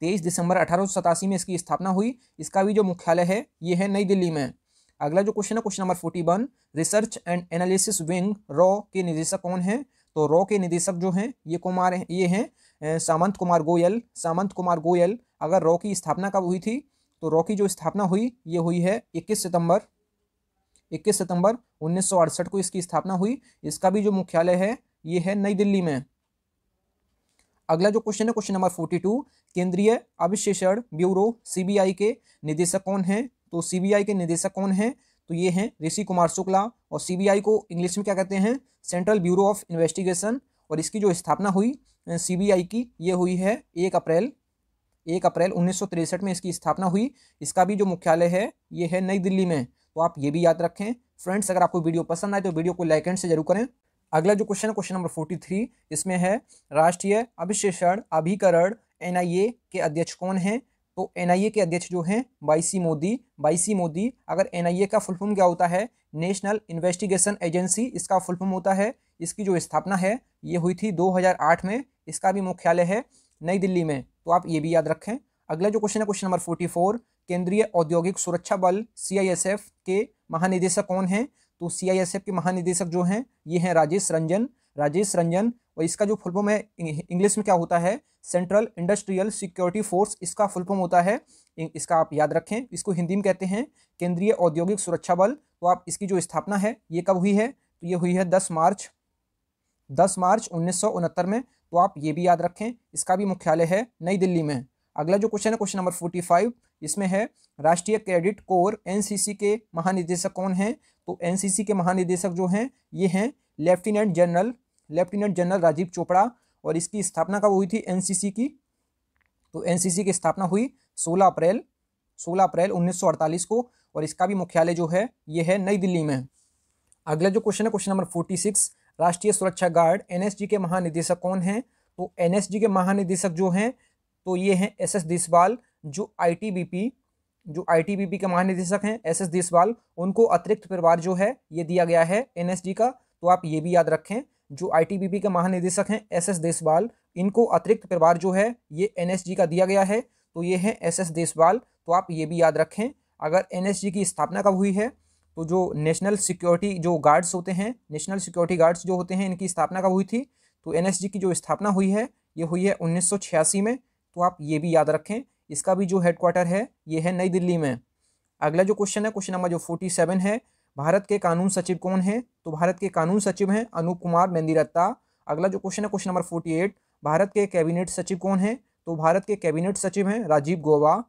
23 दिसंबर 1887 में इसकी स्थापना हुई। इसका भी जो मुख्यालय है ये है नई दिल्ली में। अगला जो क्वेश्चन है question number 41, research and analysis wing raw के निदेशक कौन हैं? तो रॉ के निदेशक जो हैं ये हैं सामंत कुमार गोयल। अगर रॉ की स्थापना कब हुई थी? तो रॉ की जो स्थापना हुई ये हुई है 21 सितंबर 1968 को इसकी स्थापना हुई। इसका भी जो मुख्यालय है ये है नई दिल्ली में। अगला जो क्वेश्चन है क्वेश्चन नंबर 42, केंद्रीय अभिशेषण ब्यूरो CBI के निदेशक कौन हैं? तो CBI के निदेशक कौन हैं? तो ये हैं ऋषि कुमार शुक्ला। और CBI को इंग्लिश में क्या कहते हैं? Central bureau of investigation. और इसकी जो स्थापना हुई CBI की ये हुई है 1 अप्रैल 1963 में इसकी स्थापना हुई। इसका भी जो मुख्यालय है ये है नई दिल्ली में, तो आप ये भी याद रखें। फ्रेंड्स, अगर आपको वीडियो पसंद आए तो वीडियो को लाइक एंड से जरूर करें। अगला जो क्वेश्चन है क्वेश्चन नंबर 43, इसमें है राष्ट्रीय अभिशेषण अभिकरण NIA के अध्यक्ष कौन हैं? तो NIA के अध्यक्ष जो हैं वाईसी मोदी। अगर NIA का फुल फॉर्म क्या होता है? नेशनल इन्वेस्टिगेशन एजेंसी इसका फुल फॉर्म होता है। इसकी जो स्थापना है ये हुई थी 2008 में। इसका भी मुख्यालय है नई दिल्ली में, तो आप ये भी याद रखें। अगला जो क्वेश्चन है क्वेश्चन नंबर 44, केंद्रीय औद्योगिक सुरक्षा बल CISF के महानिदेशक कौन हैं? तो CISF के महानिदेशक जो हैं ये हैं राजेश रंजन। और इसका जो फुल फॉर्म है इंग्लिश में क्या होता है? सेंट्रल इंडस्ट्रियल सिक्योरिटी फोर्स इसका फुल फॉर्म होता है। इसका आप याद रखें। इसको हिंदी में कहते हैं केंद्रीय औद्योगिक सुरक्षा बल। तो आप इसकी जो स्थापना है ये कब हुई है? तो ये हुई है 10 मार्च 1969 में, तो आप ये भी याद रखें। इसका भी मुख्यालय है नई दिल्ली में। अगला जो क्वेश्चन है क्वेश्चन नंबर 45, इसमें है राष्ट्रीय कैडेट कोर NCC के महानिदेशक कौन हैं? तो NCC के महानिदेशक जो हैं ये हैं लेफ्टिनेंट जनरल राजीव चोपड़ा। और इसकी स्थापना कब हुई थी NCC की? तो NCC की स्थापना हुई 16 अप्रैल 1948 को। और इसका भी मुख्यालय जो है ये है नई दिल्ली में। अगला जो क्वेश्चन है क्वेश्चन नंबर 46, राष्ट्रीय सुरक्षा गार्ड NSG के महानिदेशक कौन हैं? तो NSG के महानिदेशक जो हैं तो ये हैं SS देसवाल। जो ITBP के महानिदेशक हैं SS देसवाल, उनको अतिरिक्त प्रभार जो है ये दिया गया है NSG का। तो आप ये भी याद रखें। जो आईटीबीपी के महानिदेशक हैं एसएस देशवाल, इनको अतिरिक्त प्रभार जो है ये एनएसजी का दिया गया है, तो ये है एसएस देशवाल, तो आप ये भी याद रखें। अगर एनएसजी की स्थापना कब हुई है, तो जो नेशनल सिक्योरिटी जो गार्ड्स होते हैं, नेशनल सिक्योरिटी गार्ड्स जो होते हैं, इनकी स्थापना कब हुई थी, तो एनएसजी की जो स्थापना हुई है ये हुई है 1986 में, तो आप ये भी याद रखें। इसका भी जो हेडक्वार्टर है ये है नई दिल्ली में। अगला जो क्वेश्चन है, क्वेश्चन नंबर जो 47 है, भारत के कानून सचिव कौन है, तो भारत के कानून सचिव हैं अनूप कुमार मेंदिरत्ता। अगला जो क्वेश्चन है, क्वेश्चन नंबर 48, भारत के कैबिनेट सचिव कौन है, तो भारत के कैबिनेट सचिव हैं राजीव गौबा।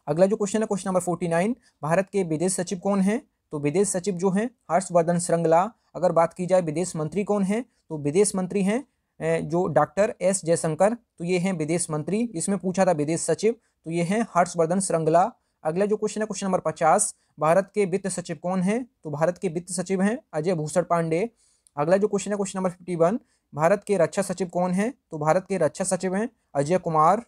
अगला जो क्वेश्चन है, क्वेश्चन नंबर 49, भारत के विदेश सचिव कौन है, तो विदेश सचिव जो हैं हर्षवर्धन श्रृंगला। अगर बात की जाए विदेश मंत्री कौन है, तो विदेश मंत्री हैं जो डॉक्टर एस जयशंकर, तो ये हैं विदेश मंत्री। इसमें पूछा था विदेश सचिव, तो ये हैं हर्षवर्धन श्रृंगला। अगला जो क्वेश्चन है, क्वेश्चन नंबर 50, भारत के वित्त सचिव कौन है, तो भारत के वित्त सचिव हैं अजय भूषण पांडे। अगला जो क्वेश्चन है, क्वेश्चन नंबर 51, भारत के रक्षा सचिव कौन है, तो भारत के रक्षा सचिव हैं अजय कुमार।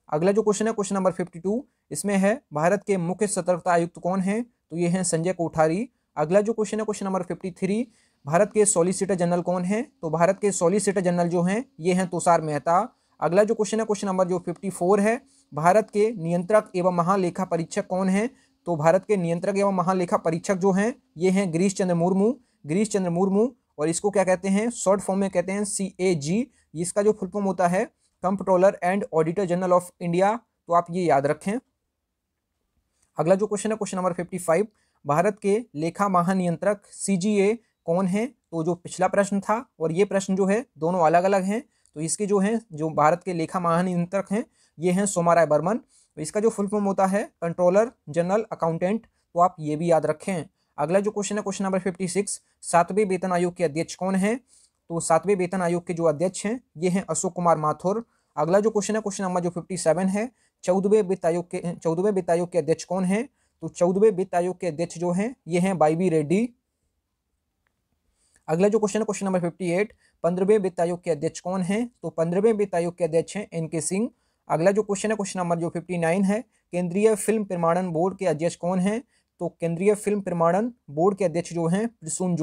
अगला जो क्वेश्चन है, क्वेश्चन नंबर 52, इसमें है भारत के मुख्य सतर्कता आयुक्त कौन है, तो ये हैं संजय कोठारी। अगला जो क्वेश्चन है, क्वेश्चन नंबर 53, भारत के सॉलिसिटर जनरल कौन है, तो भारत के सॉलिसिटर जनरल जो हैं ये हैं तुषार मेहता। अगला जो क्वेश्चन है, क्वेश्चन नंबर जो 54 है, भारत के नियंत्रक एवं महालेखा परीक्षक कौन है, तो भारत के नियंत्रक एवं महालेखा परीक्षक जो हैं ये हैं गिरीश चंद्र मुर्मू, गिरीश चंद्र मुर्मू। और इसको क्या कहते हैं, शॉर्ट फॉर्म में कहते हैं CAG। इसका जो फुल फॉर्म होता है comptroller and auditor general of India, तो आप ये याद रखें। अगला जो क्वेश्चन है, क्वेश्चन नंबर 55, भारत के लेखा महानियंत्रक CGA कौन है, तो जो पिछला प्रश्न था और ये प्रश्न जो है दोनों अलग अलग हैं, तो इसके जो हैं जो भारत के लेखा महानियंत्रक हैं ये हैं सोमाराय बर्मन। तो इसका जो फुल फॉर्म होता है कंट्रोलर जनरल अकाउंटेंट, तो आप ये भी याद रखें। अगला जो क्वेश्चन है, क्वेश्चन नंबर 56, 7वें वेतन आयोग के अध्यक्ष कौन है, तो 7वें वेतन आयोग के जो अध्यक्ष हैं ये हैं अशोक कुमार माथुर। अगला जो क्वेश्चन है, क्वेश्चन नंबर जो 57 है, 14वें वित्त आयोग के अध्यक्ष कौन है, तो 14वें वित्त आयोग के अध्यक्ष जो हैं ये हैं YB रेड्डी। अगला जो क्वेश्चन है, क्वेश्चन नंबर 58, 15वें वित्त आयोग के अध्यक्ष कौन है, तो 15वें वित्त आयोग के अध्यक्ष हैं NK सिंह। अगला जो क्वेश्चन है, क्वेश्चन नंबर जो 59 है, केंद्रीय फिल्म प्रमाणन बोर्ड के अध्यक्ष कौन है, तो केंद्रीय फिल्म प्रमाणन बोर्ड के अध्यक्ष जो हैं प्रसून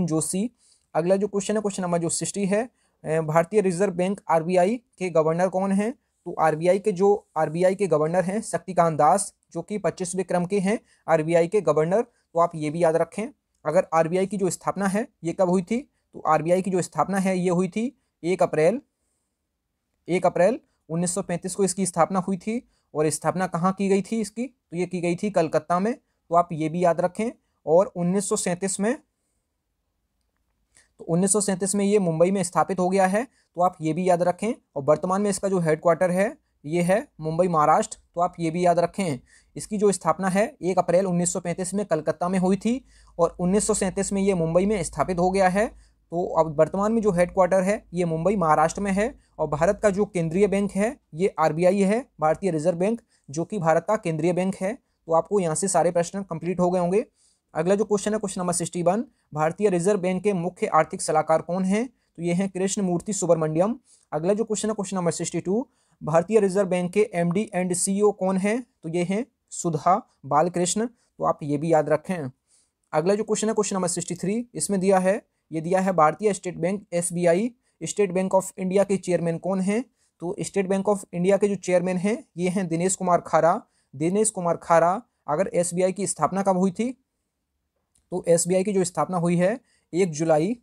जोशी। अगला जो क्वेश्चन है, क्वेश्चन नंबर जो 60 है, भारतीय रिजर्व बैंक RBI के गवर्नर कौन है, तो RBI के गवर्नर हैं शक्तिकांत दास, जो कि 25वें क्रम के हैं RBI के गवर्नर, तो आप ये भी याद रखें। अगर RBI की जो स्थापना है ये कब हुई थी, तो RBI की जो स्थापना है ये हुई थी 1 अप्रैल 1935 को इसकी स्थापना हुई थी। और स्थापना कहाँ की गई थी इसकी, तो ये की गई थी कलकत्ता में, तो आप ये भी याद रखें। और 1937 में ये मुंबई में स्थापित हो गया है, तो आप ये भी याद रखें। और वर्तमान में इसका जो हेडक्वार्टर है ये है मुंबई महाराष्ट्र, तो आप ये भी याद रखें। इसकी जो स्थापना है 1 अप्रैल 1935 में कलकत्ता में हुई थी और 1937 में ये मुंबई में स्थापित हो गया है। तो अब वर्तमान में जो हेडक्वार्टर है ये मुंबई महाराष्ट्र में है। और भारत का जो केंद्रीय बैंक है ये RBI है, भारतीय रिजर्व बैंक, जो कि भारत का केंद्रीय बैंक है। तो आपको यहाँ से सारे प्रश्न कंप्लीट हो गए होंगे। अगला जो क्वेश्चन है, क्वेश्चन नंबर 61, भारतीय रिजर्व बैंक के मुख्य आर्थिक सलाहकार कौन है, तो ये हैं कृष्ण मूर्ति सुब्रमण्यम। अगला जो क्वेश्चन है, क्वेश्चन नंबर 62, भारतीय रिजर्व बैंक के MD एंड CEO कौन है, तो ये हैं सुधा बालकृष्ण, तो आप ये भी याद रखें। अगला जो क्वेश्चन है, क्वेश्चन नंबर 63, इसमें दिया है भारतीय state bank SBI, state bank of India के चेयरमैन कौन है, तो स्टेट बैंक ऑफ इंडिया के जो चेयरमैन हैं ये हैं दिनेश कुमार खारा। अगर SBI की स्थापना कब हुई थी, तो SBI की जो स्थापना हुई है 1 जुलाई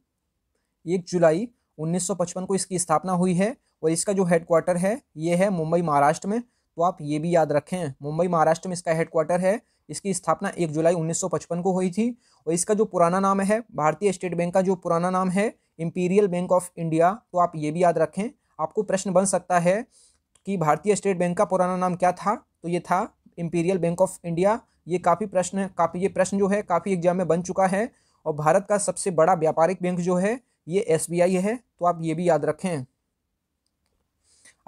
1955 को इसकी स्थापना हुई है। और इसका जो हेडक्वार्टर है ये है मुंबई महाराष्ट्र में, तो आप ये भी याद रखें, मुंबई महाराष्ट्र में इसका हेडक्वार्टर है। इसकी स्थापना 1 जुलाई 1955 को हुई थी। और इसका जो पुराना नाम है, भारतीय स्टेट बैंक का जो पुराना नाम है इंपीरियल बैंक ऑफ इंडिया, तो आप ये भी याद रखें। आपको प्रश्न बन सकता है कि भारतीय स्टेट बैंक का पुराना नाम क्या था, तो ये था इंपीरियल बैंक ऑफ इंडिया। ये प्रश्न जो है काफ़ी एग्जाम में बन चुका है। और भारत का सबसे बड़ा व्यापारिक बैंक जो है ये SBI है, तो आप ये भी याद रखें।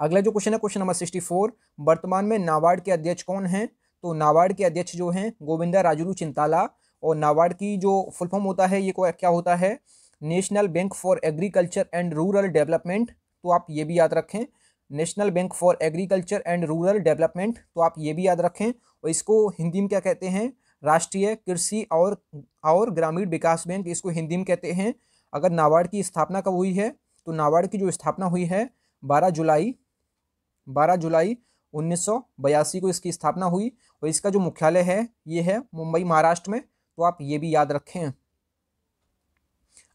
अगला जो क्वेश्चन है, क्वेश्चन नंबर 64, वर्तमान में नाबार्ड के अध्यक्ष कौन हैं, तो नाबार्ड के अध्यक्ष जो हैं गोविंदा राजुलू चिंताला। और नाबार्ड की जो फुल फॉर्म होता है ये क्या होता है, national bank for agriculture and rural development, तो आप ये भी याद रखें, national bank for agriculture and rural development, तो आप ये भी याद रखें। और इसको हिंदी में क्या कहते हैं, राष्ट्रीय कृषि और ग्रामीण विकास बैंक, इसको हिंदी में कहते हैं। अगर नाबार्ड की स्थापना कब हुई है, तो नाबार्ड की जो स्थापना हुई है 12 जुलाई 1982 को इसकी स्थापना हुई। और इसका जो मुख्यालय है ये है मुंबई, महाराष्ट्र में। तो आप ये भी याद रखें।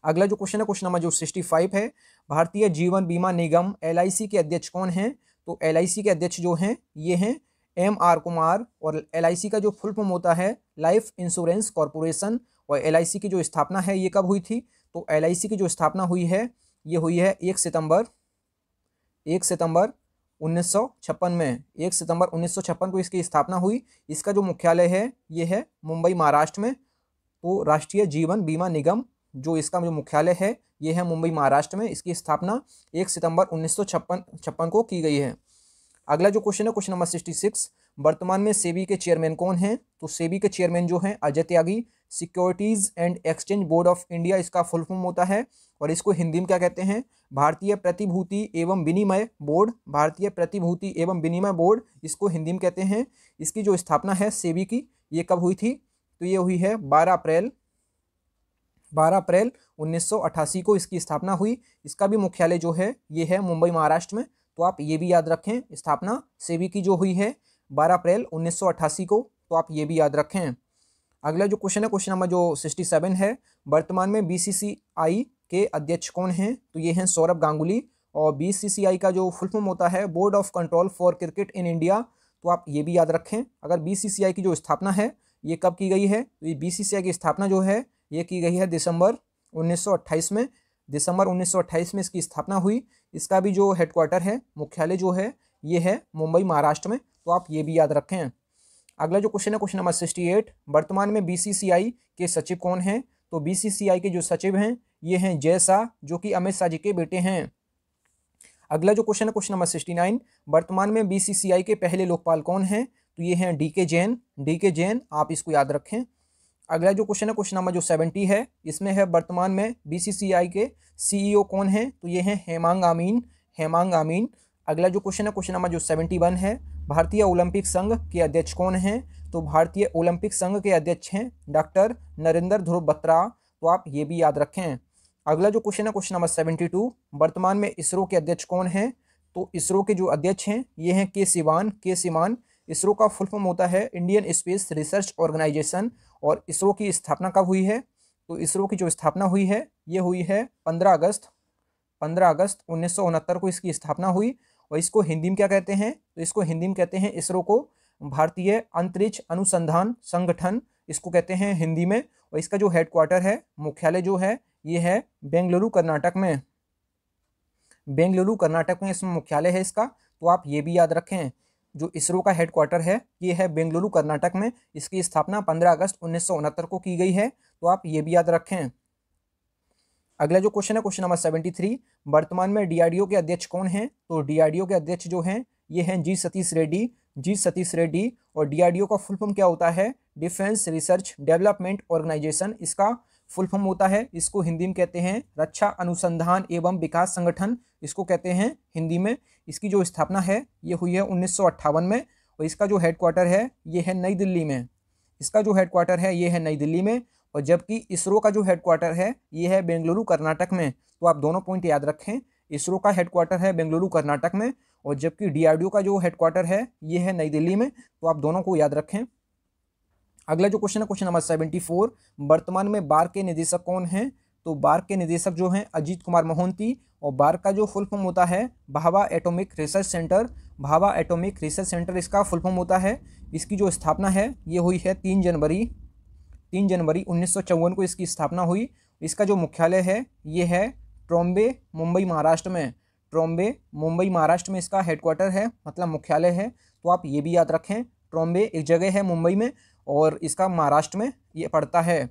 अगला जो क्वेश्चन है, क्वेश्चन नंबर जो 65 है, भारतीय जीवन बीमा निगम LIC के अध्यक्ष कौन हैं? तो LIC के अध्यक्ष जो हैं ये हैं MR कुमार। और LIC का जो फुल फॉर्म होता है लाइफ इंश्योरेंस कॉरपोरेशन। और LIC की जो स्थापना है ये कब हुई थी? तो LIC की जो स्थापना हुई है ये हुई है 1 सितंबर 1956 में। 1 सितंबर 1956 को इसकी स्थापना हुई। इसका जो मुख्यालय है ये है मुंबई, महाराष्ट्र में। तो राष्ट्रीय जीवन बीमा निगम जो इसका जो मुख्यालय है ये है मुंबई, महाराष्ट्र में। इसकी स्थापना 1 सितंबर 1956 को की गई है। अगला जो क्वेश्चन है, क्वेश्चन नंबर 66, वर्तमान में सेबी के चेयरमैन कौन हैं? तो सेबी के चेयरमैन जो हैं Ajay Tyagi. Securities and exchange board of India इसका फुल फॉर्म होता है। और इसको हिंदी में क्या कहते हैं? भारतीय प्रतिभूति एवं विनिमय बोर्ड। भारतीय प्रतिभूति एवं विनिमय बोर्ड इसको हिंदी में कहते हैं। इसकी जो स्थापना है सेबी की ये कब हुई थी? तो ये हुई है 12 अप्रैल 1988 को इसकी स्थापना हुई। इसका भी मुख्यालय जो है ये है मुंबई, महाराष्ट्र में। तो आप ये भी याद रखें, स्थापना सेबी की जो हुई है 12 अप्रैल 1988 को। तो आप ये भी याद रखें। अगला जो क्वेश्चन है, क्वेश्चन नंबर जो 67 है, वर्तमान में BCCI के अध्यक्ष कौन हैं? तो ये हैं सौरभ गांगुली। और BCCI का जो फुल फॉर्म होता है board of control for cricket in India. तो आप ये भी याद रखें। अगर BCCI की जो स्थापना है ये कब की गई है? तो ये BCCI की स्थापना जो है ये की गई है दिसंबर 1928 में। दिसंबर 1928 में इसकी स्थापना हुई। इसका भी जो हेडक्वार्टर है, मुख्यालय जो है ये है मुंबई, महाराष्ट्र में। तो आप ये भी याद रखें। अगला जो क्वेश्चन है, क्वेश्चन नंबर 68, वर्तमान में BCCI के सचिव कौन हैं? तो BCCI के जो सचिव हैं ये हैं जय शाह, जो कि अमित शाह जी के बेटे हैं। अगला जो क्वेश्चन है, क्वेश्चन नंबर 69, वर्तमान में BCCI के पहले लोकपाल कौन हैं? तो ये हैं DK जैन। आप इसको याद रखें। अगला जो क्वेश्चन है, क्वेश्चन नंबर जो 70 है, इसमें है वर्तमान में BCCI के CEO कौन हैं? तो ये हैं हेमांग आमीन। अगला जो क्वेश्चन है, क्वेश्चन नंबर जो 71 है, भारतीय ओलंपिक संघ के अध्यक्ष कौन हैं? तो भारतीय ओलंपिक संघ के अध्यक्ष हैं डॉक्टर नरेंद्र ध्रुव बत्रा। तो आप ये भी याद रखें। अगला जो क्वेश्चन है, क्वेश्चन नंबर 72, वर्तमान में इसरो के अध्यक्ष कौन हैं? तो इसरो के जो अध्यक्ष हैं ये हैं के सिवान। इसरो का फुल फॉर्म होता है इंडियन स्पेस रिसर्च ऑर्गेनाइजेशन। और इसरो की स्थापना कब हुई है? तो इसरो की जो स्थापना हुई है ये हुई है 15 अगस्त 1969 को इसकी स्थापना हुई। और इसको हिंदी में क्या कहते हैं? तो इसको हिंदी में कहते हैं इसरो को भारतीय अंतरिक्ष अनुसंधान संगठन, इसको कहते हैं हिंदी में। और इसका जो हेडक्वार्टर है, मुख्यालय जो है ये है बेंगलुरु, कर्नाटक में इसमें मुख्यालय है इसका। तो आप ये भी याद रखें, जो इसरो का हेडक्वार्टर है ये है बेंगलुरु, कर्नाटक में। इसकी स्थापना 15 अगस्त 1969 को की गई है। तो आप ये भी याद रखें। अगला जो क्वेश्चन है, क्वेश्चन नंबर 73, वर्तमान में DRDO के अध्यक्ष कौन हैं? तो DRDO के अध्यक्ष जो हैं ये हैं जी सतीश रेड्डी। और DRDO का फुल फॉर्म क्या होता है? डिफेंस रिसर्च डेवलपमेंट ऑर्गेनाइजेशन इसका फुल फॉर्म होता है। इसको हिंदी में कहते हैं रक्षा अनुसंधान एवं विकास संगठन, इसको कहते हैं हिंदी में। इसकी जो स्थापना है ये हुई है 1958 में। और इसका जो हेडक्वार्टर है ये है नई दिल्ली में। और जबकि इसरो का जो हेडक्वार्टर है ये है बेंगलुरु, कर्नाटक में। तो आप दोनों पॉइंट याद रखें, इसरो का हेडक्वार्टर है बेंगलुरु, कर्नाटक में। और जबकि DRDO का जो हेडक्वार्टर है ये है नई दिल्ली में। तो आप दोनों को याद रखें। अगला जो क्वेश्चन है, क्वेश्चन नंबर 74, वर्तमान में बार के निदेशक कौन हैं? तो बार के निदेशक जो हैं अजीत कुमार मोहंती। और बार का जो फुल फॉर्म होता है भाभा एटॉमिक रिसर्च सेंटर इसका फुल फॉर्म होता है। इसकी जो स्थापना है ये हुई है 3 जनवरी 1954 को इसकी स्थापना हुई। इसका जो मुख्यालय है ये है ट्रॉम्बे, मुंबई, महाराष्ट्र में इसका हेडक्वार्टर है, मतलब मुख्यालय है। तो आप ये भी याद रखें, ट्रॉम्बे एक जगह है मुंबई में और इसका महाराष्ट्र में ये पड़ता है।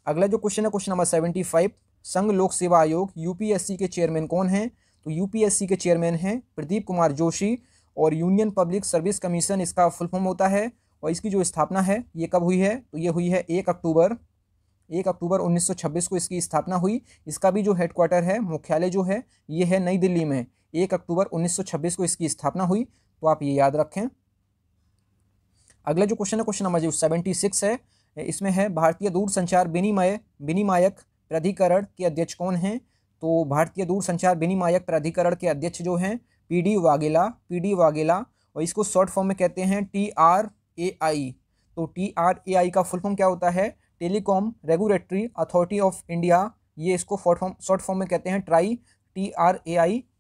अगला जो क्वेश्चन है, क्वेश्चन नंबर 75, संघ लोक सेवा आयोग UPSC के चेयरमैन कौन हैं? तो UPSC के चेयरमैन हैं प्रदीप कुमार जोशी। और यूनियन पब्लिक सर्विस कमीशन इसका फुल फॉर्म होता है। और इसकी जो स्थापना है ये कब हुई है? तो ये हुई है 1 अक्टूबर 1926 को इसकी स्थापना हुई। इसका भी जो हेडक्वार्टर है, मुख्यालय जो है ये है नई दिल्ली में। 1 अक्टूबर 1926 को इसकी स्थापना हुई। तो आप ये याद रखें। अगला जो क्वेश्चन है, क्वेश्चन नंबर 76 है, इसमें है भारतीय दूरसंचार विनिमायक प्राधिकरण के अध्यक्ष कौन हैं? तो भारतीय दूरसंचार विनिमायक प्राधिकरण के अध्यक्ष जो हैं पीडी वाघेला, और इसको शॉर्ट फॉर्म में कहते हैं TRAI। तो TRAI का फुल फॉर्म क्या होता है? Telecom regulatory authority of India, ये इसको शॉर्ट फॉर्म में कहते हैं TRAI।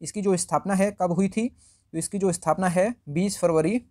इसकी जो स्थापना है कब हुई थी? तो इसकी जो स्थापना है 20 फरवरी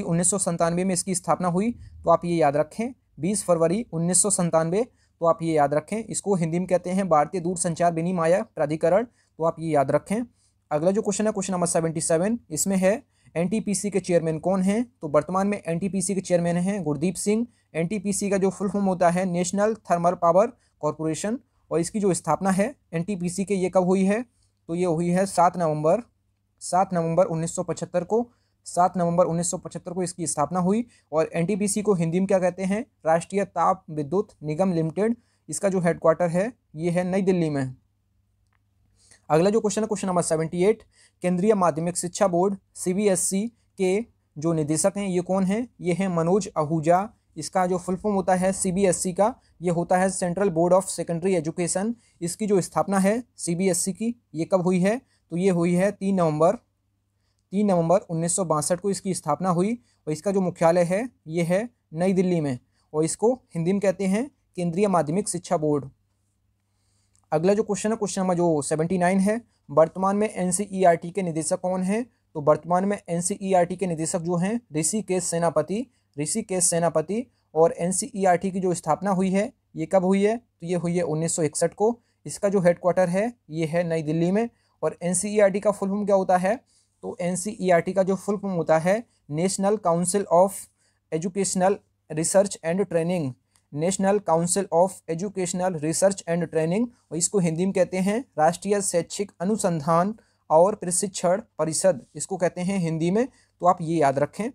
1997 में इसकी स्थापना हुई। तो आप ये याद रखें, 20 फरवरी 1997। तो आप ये याद रखें, इसको हिंदी में कहते हैं भारतीय दूरसंचार विनिमायक प्राधिकरण। तो आप ये याद रखें। अगला जो क्वेश्चन है क्वेश्चन नंबर 77, इसमें है NTPC के चेयरमैन कौन हैं? तो वर्तमान में NTPC के चेयरमैन हैं गुरदीप सिंह। NTPC का जो फुल फॉर्म होता है नेशनल थर्मल पावर कॉरपोरेशन, और इसकी जो स्थापना है NTPC के, ये कब हुई है? तो ये हुई है 7 नवंबर 1975 को। 7 नवंबर 1975 को इसकी स्थापना हुई। और NTPC को हिंदी में क्या कहते हैं? राष्ट्रीय ताप विद्युत निगम लिमिटेड। इसका जो हेडक्वार्टर है ये है नई दिल्ली में। अगला जो क्वेश्चन है क्वेश्चन नंबर 78, केंद्रीय माध्यमिक शिक्षा बोर्ड CBSE के जो निदेशक हैं ये कौन हैं? ये हैं मनोज आहूजा। इसका जो फुल फॉर्म होता है CBSE का, ये होता है central board of secondary education. इसकी जो स्थापना है CBSE की, ये कब हुई है? तो ये हुई है 3 नवंबर 1962 को इसकी स्थापना हुई। और इसका जो मुख्यालय है ये है नई दिल्ली में, और इसको हिंदी में कहते हैं केंद्रीय माध्यमिक शिक्षा बोर्ड। अगला जो क्वेश्चन है क्वेश्चन नंबर जो 79 है, वर्तमान में NCERT के निदेशक कौन हैं? तो वर्तमान में NCERT के निदेशक जो हैं ऋषिकेश सेनापति। और NCERT की जो स्थापना हुई है ये कब हुई है? तो ये हुई है 1961 को। इसका जो हेडक्वार्टर है ये है नई दिल्ली में। और NCERT का फुल फॉर्म क्या होता है? तो NCERT का जो फुल फॉर्म होता है national council of educational research and training. National council of educational research and training, और इसको हिंदी में कहते हैं राष्ट्रीय शैक्षिक अनुसंधान और प्रशिक्षण परिषद, इसको कहते हैं हिंदी में। तो आप ये याद रखें।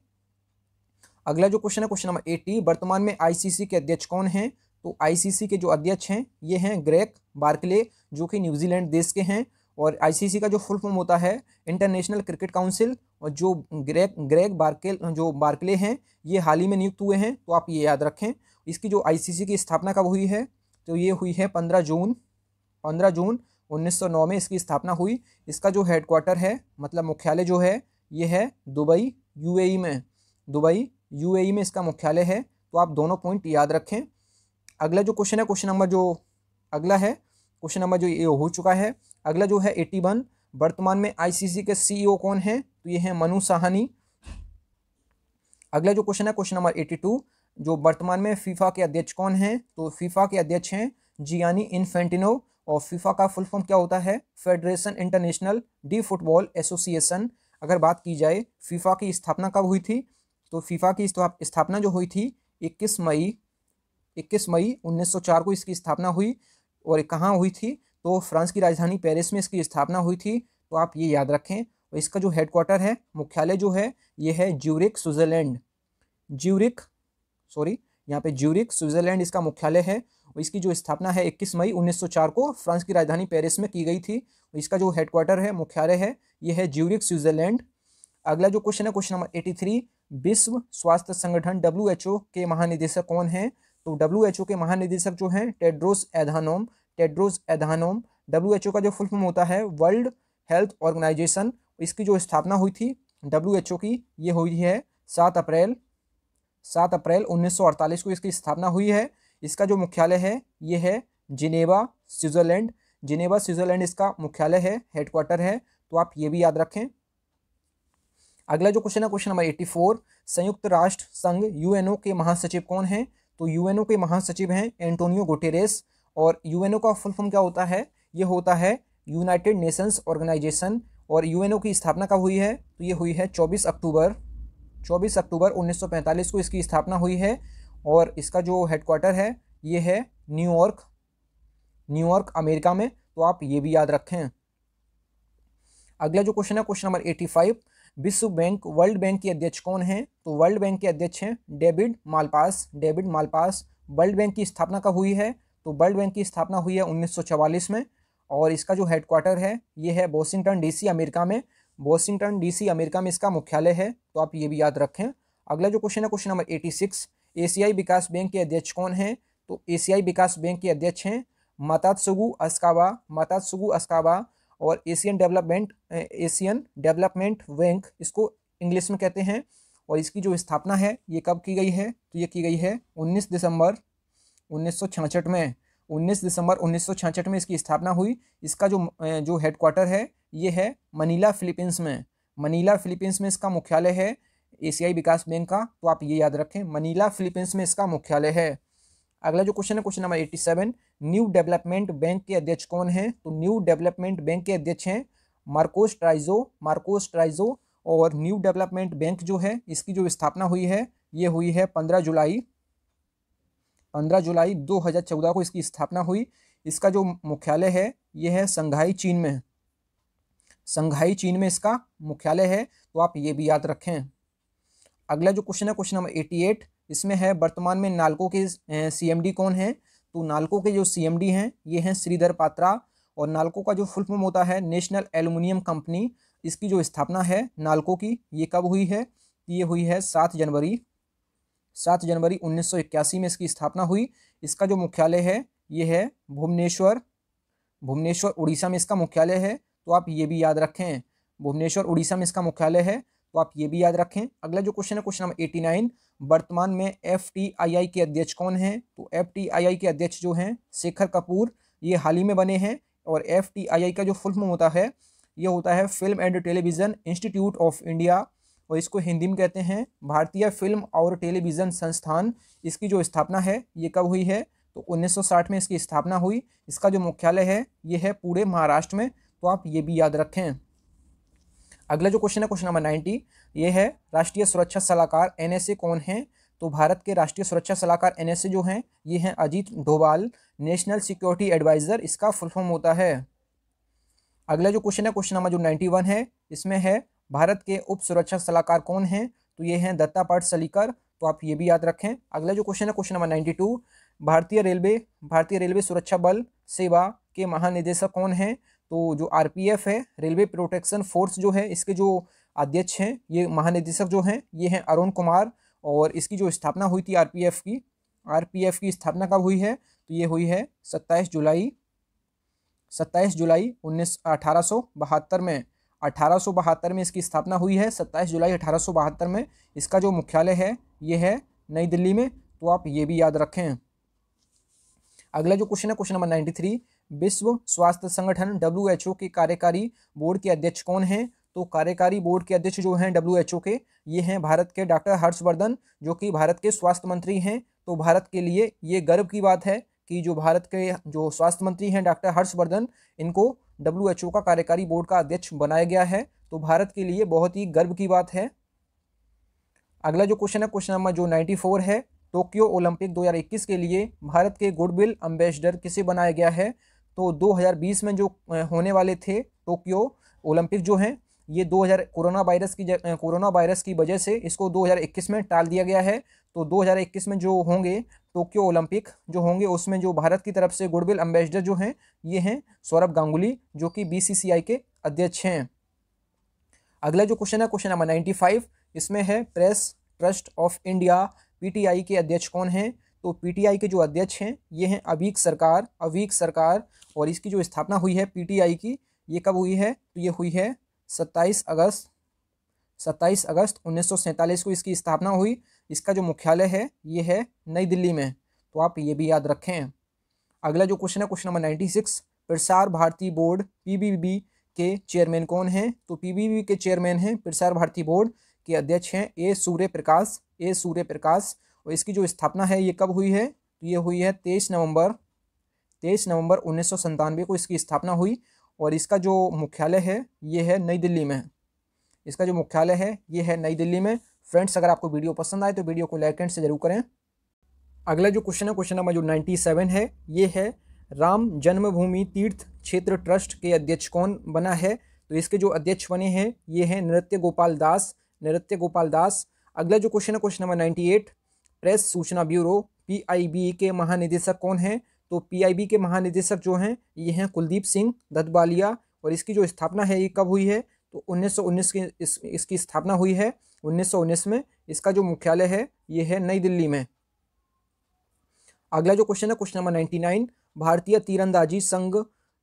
अगला जो क्वेश्चन है क्वेश्चन नंबर 80, वर्तमान में ICC के अध्यक्ष कौन हैं? तो ICC के जो अध्यक्ष हैं ये हैं ग्रेग बार्कले, जो कि न्यूजीलैंड देश के हैं। और ICC का जो फुल फॉर्म होता है इंटरनेशनल क्रिकेट काउंसिल। और जो ग्रेग बार्कले हैं ये हाल ही में नियुक्त हुए हैं। तो आप ये याद रखें। इसकी जो ICC की स्थापना कब हुई है? तो ये हुई है 15 जून 1909 में इसकी स्थापना हुई। इसका जो हेडक्वार्टर है, मतलब मुख्यालय जो है ये है दुबई UAE में इसका मुख्यालय है। तो आप दोनों पॉइंट याद रखें। अगला जो क्वेश्चन है क्वेश्चन नंबर जो अगला है क्वेश्चन नंबर जो ये हो चुका है। अगला जो है 81, वर्तमान में ICC के CEO कौन हैं? तो ये हैं मनु साहनी। अगला जो क्वेश्चन है क्वेश्चन नंबर 82, जो वर्तमान में फीफा के अध्यक्ष कौन हैं? तो फीफा के अध्यक्ष हैं जियानी इन्फेंटिनो। और फीफा का फुल फॉर्म क्या होता है? Federation international D football association. अगर बात की जाए फीफा की स्थापना कब हुई थी? तो फीफा की स्थापना जो हुई थी 21 मई 1904 को इसकी स्थापना हुई। और कहाँ हुई थी? तो फ्रांस की राजधानी पेरिस में इसकी स्थापना हुई थी। तो आप ये याद रखें। और इसका जो हेडक्वार्टर है, मुख्यालय जो है ये है ज्यूरिख स्विट्जरलैंड। यहाँ पे ज्यूरिख स्विट्जरलैंड इसका मुख्यालय है। और इसकी जो स्थापना है 21 मई 1904 को फ्रांस की राजधानी पेरिस में की गई थी। और इसका जो हेडक्वार्टर है, मुख्यालय है, ये है ज्यूरिख स्विट्जरलैंड। अगला जो क्वेश्चन है क्वेश्चन नंबर 83, विश्व स्वास्थ्य संगठन WHO के महानिदेशक कौन हैं? तो WHO के महानिदेशक जो हैं टेड्रोस एधानोम। WHO का जो फुल फॉर्म होता है वर्ल्ड हेल्थ ऑर्गेनाइजेशन। इसकी जो स्थापना हुई थी WHO की, ये हुई है 7 अप्रैल 1948 को इसकी स्थापना हुई है। इसका जो मुख्यालय है ये है जिनेवा स्विट्जरलैंड इसका मुख्यालय है, हेडक्वार्टर है। तो आप ये भी याद रखें। अगला जो क्वेश्चन है क्वेश्चन नंबर 84, संयुक्त राष्ट्र संघ UNO के महासचिव कौन हैं? तो UNO के महासचिव हैं एंटोनियो गुटेरेस। और UNO का फुल फॉर्म क्या होता है? ये होता है यूनाइटेड नेशंस ऑर्गेनाइजेशन। और UNO की स्थापना कब हुई है? तो ये हुई है 24 अक्टूबर 1945 को इसकी स्थापना हुई है। और इसका जो हेडक्वार्टर है ये है न्यूयॉर्क अमेरिका में। तो आप ये भी याद रखें। अगला जो क्वेश्चन है क्वेश्चन नंबर 85, विश्व बैंक वर्ल्ड बैंक के अध्यक्ष कौन हैं? तो वर्ल्ड बैंक के अध्यक्ष हैं डेविड मालपास। वर्ल्ड बैंक की स्थापना कब हुई है? तो वर्ल्ड बैंक की स्थापना हुई है 1944 में। और इसका जो हेडक्वार्टर है ये है वॉशिंगटन DC अमेरिका में इसका मुख्यालय है। तो आप ये भी याद रखें। अगला जो क्वेश्चन है क्वेश्चन नंबर 86, एशियाई विकास बैंक के अध्यक्ष कौन हैं? तो एशियाई विकास बैंक के अध्यक्ष हैं मातात्सुगु अस्कावा। और एशियन डेवलपमेंट बैंक इसको इंग्लिश में कहते हैं। और इसकी जो स्थापना है ये कब की गई है? तो ये की गई है 19 दिसंबर 1966 में। 19 दिसंबर 1966 में इसकी स्थापना हुई। इसका जो हेडक्वार्टर है ये है मनीला फिलीपींस में। मनीला फिलीपींस में इसका मुख्यालय है एशियाई विकास बैंक का, तो आप ये याद रखें, मनीला फिलीपींस में इसका मुख्यालय है। अगला जो क्वेश्चन है question number 87, new development bank के अध्यक्ष कौन है? तो न्यू डेवलपमेंट बैंक के अध्यक्ष हैं मार्कोस ट्राइजो। और न्यू डेवलपमेंट बैंक जो है इसकी जो स्थापना हुई है ये हुई है 15 जुलाई 2014 को इसकी स्थापना हुई। इसका जो मुख्यालय है ये है शंघाई चीन में इसका मुख्यालय है, तो आप ये भी याद रखें। अगला जो क्वेश्चन है क्वेश्चन नंबर 88, इसमें है वर्तमान में नाल्को के CMD कौन है? तो नाल्को के जो CMD हैं ये हैं श्रीधर पात्रा। और नाल्को का जो फुल फॉर्म होता है नेशनल एल्युमिनियम कंपनी। इसकी जो स्थापना है नाल्को की ये कब हुई है? ये हुई है 7 जनवरी 1981 में इसकी स्थापना हुई। इसका जो मुख्यालय है ये है भुवनेश्वर उड़ीसा में इसका मुख्यालय है, तो आप ये भी याद रखें। भुवनेश्वर उड़ीसा में इसका मुख्यालय है, तो आप ये भी याद रखें। अगला जो क्वेश्चन है क्वेश्चन नंबर 89, वर्तमान में FTII के अध्यक्ष कौन हैं? तो FTII के अध्यक्ष जो हैं शेखर कपूर, ये हाल ही में बने हैं। और FTII का जो फुल फॉर्म होता है ये होता है film and television institute of India, और इसको हिंदी में कहते हैं भारतीय फिल्म और टेलीविज़न संस्थान। इसकी जो स्थापना है ये कब हुई है? तो 1960 में इसकी स्थापना हुई। इसका जो मुख्यालय है ये है पूरे महाराष्ट्र में, तो आप ये भी याद रखें। अगला जो क्वेश्चन है क्वेश्चन नंबर 90, ये है राष्ट्रीय सुरक्षा सलाहकार NSA कौन है? तो भारत के राष्ट्रीय सुरक्षा सलाहकार NSA जो हैं ये हैं Ajit Doval, national security adviser इसका फुल फॉर्म होता है। अगला जो क्वेश्चन है क्वेश्चन नंबर जो 91 है, इसमें है भारत के उप सुरक्षा सलाहकार कौन हैं? तो ये हैं दत्ता पाटसलीकर, तो आप ये भी याद रखें। अगला जो क्वेश्चन है क्वेश्चन नंबर 92, भारतीय रेलवे सुरक्षा बल सेवा के महानिदेशक कौन हैं? तो जो RPF है रेलवे प्रोटेक्शन फोर्स जो है इसके जो अध्यक्ष हैं ये महानिदेशक जो हैं ये हैं अरुण कुमार। और इसकी जो स्थापना हुई थी RPF की स्थापना कब हुई है? तो ये हुई है 27 जुलाई 1872 में। 1872 में इसकी स्थापना हुई है, 27 जुलाई 1872 में। इसका जो मुख्यालय है ये है नई दिल्ली में, तो आप ये भी याद रखें। अगला जो क्वेश्चन है क्वेश्चन नंबर 93, विश्व स्वास्थ्य संगठन WHO के कार्यकारी बोर्ड के अध्यक्ष कौन हैं? तो कार्यकारी बोर्ड के अध्यक्ष जो हैं WHO के ये हैं भारत के डॉक्टर हर्षवर्धन, जो कि भारत के स्वास्थ्य मंत्री हैं। तो भारत के लिए ये गर्व की बात है कि जो भारत के जो स्वास्थ्य मंत्री हैं डॉक्टर हर्षवर्धन, इनको WHO का कार्यकारी बोर्ड का अध्यक्ष बनाया गया है, तो भारत के लिए बहुत ही गर्व की बात है। अगला जो क्वेश्चन है क्वेश्चन नंबर जो 94 है, टोक्यो ओलंपिक 2021 के लिए भारत के गुडविल एम्बेसडर किसे बनाया गया है? तो 2020 में जो होने वाले थे टोक्यो ओलंपिक जो हैं ये 2000 कोरोना वायरस की वजह से इसको 2021 में टाल दिया गया है। तो 2021 में जो होंगे टोक्यो ओलंपिक जो होंगे उसमें जो भारत की तरफ से गुडविल एम्बेसडर जो हैं ये हैं सौरभ गांगुली, जो कि BCCI के अध्यक्ष हैं। अगला जो क्वेश्चन है क्वेश्चन नंबर 95, इसमें है press trust of India PTI के अध्यक्ष कौन हैं? तो PTI के जो अध्यक्ष हैं ये हैं अवीक सरकार। और इसकी जो स्थापना हुई है PTI की ये कब हुई है? तो ये हुई है 27 अगस्त 1947 को इसकी स्थापना हुई। इसका जो मुख्यालय है ये है नई दिल्ली में, तो आप ये भी याद रखें। अगला जो क्वेश्चन है question number 96, Prasar Bharati board PBB के चेयरमैन कौन हैं? तो PBB के चेयरमैन हैं प्रसार भारती बोर्ड के अध्यक्ष हैं ए सूर्य प्रकाश। और इसकी जो स्थापना है ये कब हुई है? तो ये हुई है 23 नवंबर 1997 को इसकी स्थापना हुई। और इसका जो मुख्यालय है ये है नई दिल्ली में। फ्रेंड्स, अगर आपको वीडियो पसंद आए तो वीडियो को लाइक एंड से जरूर करें। अगला जो क्वेश्चन है क्वेश्चन नंबर जो 97 है ये है राम जन्मभूमि तीर्थ क्षेत्र ट्रस्ट के अध्यक्ष कौन बना है? तो इसके जो अध्यक्ष बने हैं ये हैं नृत्य गोपाल दास। अगला जो क्वेश्चन है क्वेश्चन नंबर 98, प्रेस सूचना ब्यूरो PIB के महानिदेशक कौन हैं? तो PIB के महानिदेशक जो हैं ये हैं कुलदीप सिंह धतवालिया। और इसकी जो स्थापना है ये कब हुई है? तो 1919 की इसकी स्थापना हुई है 1919 में। इसका जो मुख्यालय है ये है नई दिल्ली में। अगला जो क्वेश्चन है क्वेश्चन नंबर 99, भारतीय तीरंदाजी संघ,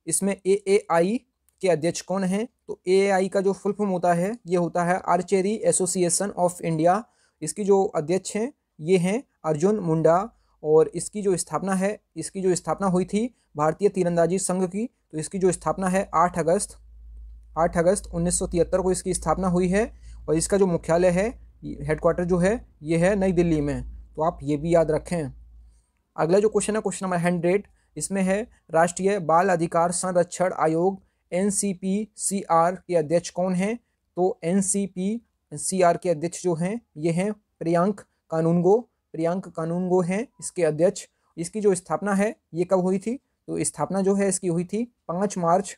इसमें AAI के अध्यक्ष कौन है? तो AAI का जो फुल फॉर्म होता है ये होता है आर्चरी एसोसिएशन ऑफ इंडिया। इसकी जो अध्यक्ष हैं ये हैं अर्जुन मुंडा, और इसकी जो स्थापना हुई थी भारतीय तीरंदाजी संघ की, तो इसकी जो स्थापना है 8 अगस्त 1973 को इसकी स्थापना हुई है। और इसका जो मुख्यालय है, हेडक्वार्टर जो है ये है नई दिल्ली में, तो आप ये भी याद रखें। अगला जो क्वेश्चन है क्वेश्चन नंबर 100, इसमें है राष्ट्रीय बाल अधिकार संरक्षण आयोग NCPCR के अध्यक्ष कौन हैं? तो NCPCR के अध्यक्ष जो हैं ये हैं प्रियंक कानूनगो हैं इसके अध्यक्ष। इसकी जो स्थापना है ये कब हुई थी? तो स्थापना जो है इसकी हुई थी 5 मार्च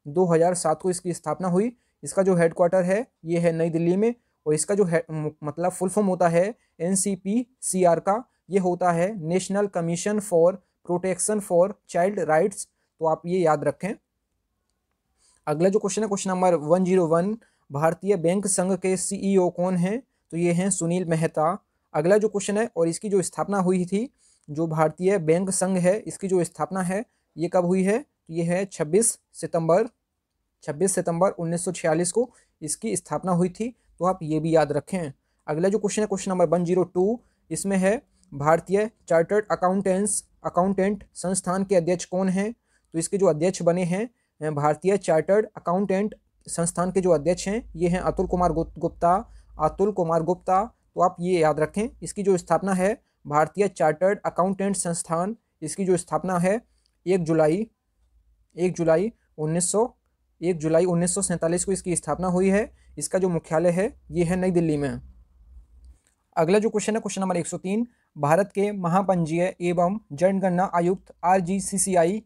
2007 को इसकी स्थापना हुई। इसका जो हेडक्वार्टर है ये है नई दिल्ली में, और इसका जो मतलब फुल फॉर्म होता है NCPCR का, ये होता है national commission for protection for child rights, तो आप ये याद रखें। अगला जो क्वेश्चन है क्वेश्चन नंबर 101, भारतीय बैंक संघ के CEO कौन हैं? तो ये हैं सुनील मेहता। अगला जो क्वेश्चन है, और इसकी जो स्थापना हुई थी, जो भारतीय बैंक संघ है इसकी जो स्थापना है ये कब हुई है? तो ये है 26 सितंबर 1946 को इसकी स्थापना हुई थी, तो आप ये भी याद रखें। अगला जो क्वेश्चन है क्वेश्चन नंबर 102, इसमें है भारतीय चार्टर्ड अकाउंटेंट संस्थान के अध्यक्ष कौन हैं? तो इसके जो अध्यक्ष बने हैं भारतीय चार्टर्ड अकाउंटेंट संस्थान के जो अध्यक्ष हैं ये हैं अतुल कुमार गुप्ता, तो आप ये याद रखें। इसकी जो स्थापना है भारतीय चार्टर्ड अकाउंटेंट संस्थान, इसकी जो स्थापना है 1 जुलाई 1947 को इसकी स्थापना हुई है। इसका जो मुख्यालय है ये है नई दिल्ली में। अगला जो क्वेश्चन है क्वेश्चन नंबर 103, भारत के महापंजीय एवं जनगणना आयुक्त RGCCI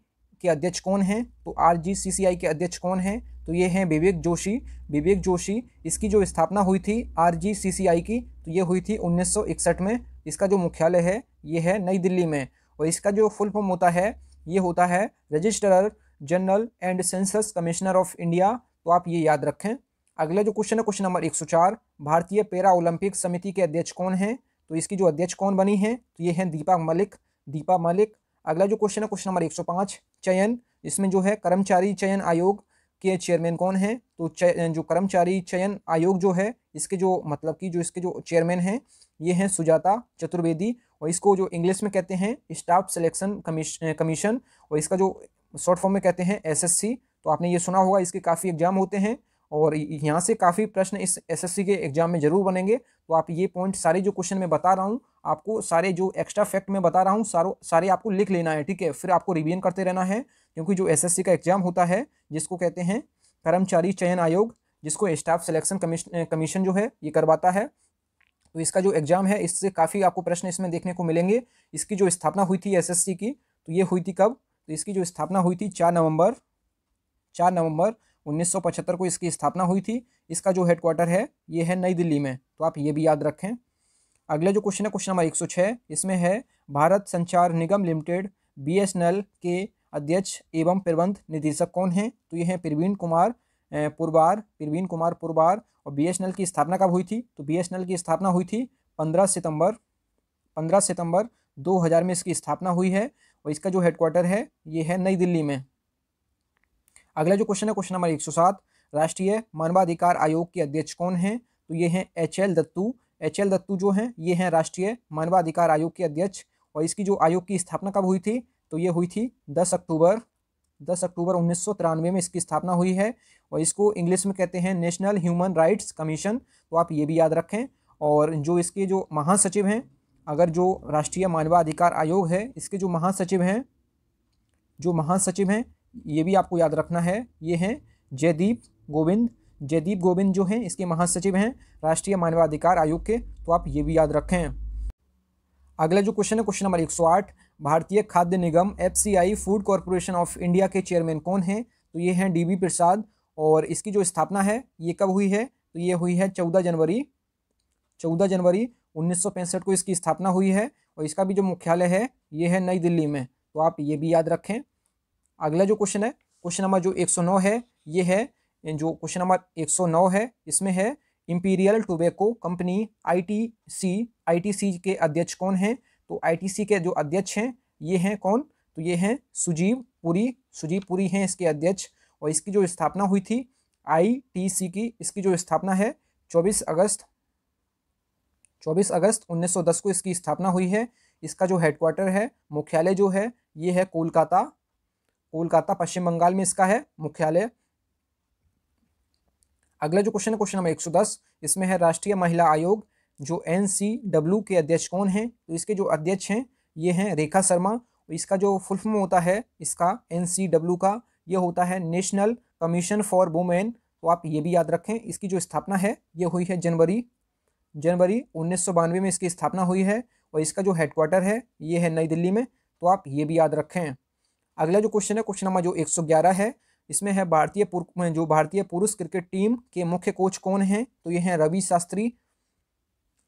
के अध्यक्छ कौन हैं? तो RGCCI के अध्यक्ष कौन हैं? तो ये हैं विवेक जोशी। इसकी जो स्थापना हुई थी RGCCI की, तो ये हुई थी 1961 में। इसका जो मुख्यालय है ये है नई दिल्ली में, और इसका जो फुल फॉर्म होता है ये होता है registrar general and census commissioner of India, तो आप ये याद रखें। अगला जो क्वेश्चन है क्वेश्चन नंबर 104, भारतीय पैरा ओलंपिक समिति के अध्यक्ष कौन हैं? तो इसकी जो अध्यक्ष कौन बनी है? तो ये हैं दीपा मलिक। अगला जो क्वेश्चन है क्वेश्चन नंबर 105, चयन, इसमें जो है कर्मचारी चयन आयोग के चेयरमैन कौन है? तो जो कर्मचारी चयन आयोग जो है इसके जो मतलब कि जो इसके जो चेयरमैन हैं ये हैं सुजाता चतुर्वेदी, और इसको जो इंग्लिश में कहते हैं स्टाफ सिलेक्शन कमीशन, और इसका जो शॉर्ट फॉर्म में कहते हैं SSC। तो आपने ये सुना होगा, इसके काफ़ी एग्जाम होते हैं और यहाँ से काफ़ी प्रश्न इस SSC के एग्जाम में जरूर बनेंगे। तो आप ये पॉइंट सारे जो क्वेश्चन मैं बता रहा हूँ आपको, सारे जो एक्स्ट्रा फैक्ट मैं बता रहा हूँ सारे आपको लिख लेना है, ठीक है? फिर आपको रिवीजन करते रहना है, क्योंकि जो SSC का एग्जाम होता है जिसको कहते हैं कर्मचारी चयन आयोग, जिसको स्टाफ सिलेक्शन कमीशन जो है ये करवाता है, तो इसका जो एग्जाम है इससे काफ़ी आपको प्रश्न इसमें देखने को मिलेंगे। इसकी जो स्थापना हुई थी SSC की, तो ये हुई थी कब? तो इसकी जो स्थापना हुई थी 4 नवंबर 1975 को इसकी स्थापना हुई थी। इसका जो हेडक्वार्टर है ये है नई दिल्ली में, तो आप ये भी याद रखें। अगला जो क्वेश्चन है क्वेश्चन नंबर 106, इसमें है भारत संचार निगम लिमिटेड BSNL के अध्यक्ष एवं प्रबंध निदेशक कौन हैं? तो ये हैं प्रवीण कुमार पुरबार। और BSNL की स्थापना कब हुई थी? तो BSNL की स्थापना हुई थी 15 सितंबर 2000 में इसकी स्थापना हुई है, और इसका जो हेडक्वार्टर है ये है नई दिल्ली में। अगला जो क्वेश्चन है क्वेश्चन नंबर 107, राष्ट्रीय मानवाधिकार आयोग के अध्यक्ष कौन हैं? तो ये हैं HL दत्तू जो हैं ये हैं राष्ट्रीय मानवाधिकार आयोग के अध्यक्ष, और इसकी जो आयोग की स्थापना कब हुई थी? तो ये हुई थी 10 अक्टूबर 1993 में इसकी स्थापना हुई है, और इसको इंग्लिश में कहते हैं नेशनल ह्यूमन राइट्स कमीशन, तो आप ये भी याद रखें। और जो इसके जो महासचिव हैं, अगर जो राष्ट्रीय मानवाधिकार आयोग है इसके जो महासचिव हैं ये भी आपको याद रखना है, ये हैं जयदीप गोविंद जो हैं इसके महासचिव हैं राष्ट्रीय मानवाधिकार आयोग के, तो आप ये भी याद रखें। अगला जो क्वेश्चन है क्वेश्चन नंबर 108, भारतीय खाद्य निगम FCI food corporation of India के चेयरमैन कौन हैं? तो ये हैं DB प्रसाद, और इसकी जो स्थापना है ये कब हुई है? तो ये हुई है 14 जनवरी 1965 को इसकी स्थापना हुई है, और इसका भी जो मुख्यालय है ये है नई दिल्ली में, तो आप ये भी याद रखें। अगला जो क्वेश्चन है क्वेश्चन नंबर जो 109 है, ये है जो क्वेश्चन नंबर 109 है, इसमें है इंपीरियल टोबैको कंपनी ITC के अध्यक्ष कौन हैं? तो ITC के जो अध्यक्ष हैं ये हैं कौन, तो ये हैं सुजीव पुरी हैं इसके अध्यक्ष। और इसकी जो स्थापना हुई थी ITC की, इसकी जो स्थापना है 24 अगस्त 1910 को इसकी स्थापना हुई है। इसका जो हेडक्वार्टर है, मुख्यालय जो है ये है कोलकाता पश्चिम बंगाल में इसका है मुख्यालय। अगला जो क्वेश्चन है क्वेश्चन नंबर 110, इसमें है राष्ट्रीय महिला आयोग जो NCW के अध्यक्ष कौन हैं, तो इसके जो अध्यक्ष हैं ये हैं रेखा शर्मा। इसका जो फुल फॉर्म होता है इसका NCW का, ये होता है नेशनल कमीशन फॉर वुमेन। तो आप ये भी याद रखें। इसकी जो स्थापना है ये हुई है जनवरी 1992 में इसकी स्थापना हुई है। और इसका जो हेडक्वार्टर है ये है नई दिल्ली में, तो आप ये भी याद रखें। अगला जो क्वेश्चन है क्वेश्चन नंबर जो 111 है, इसमें है भारतीय पुरुष क्रिकेट टीम के मुख्य कोच कौन हैं, तो ये हैं रवि शास्त्री।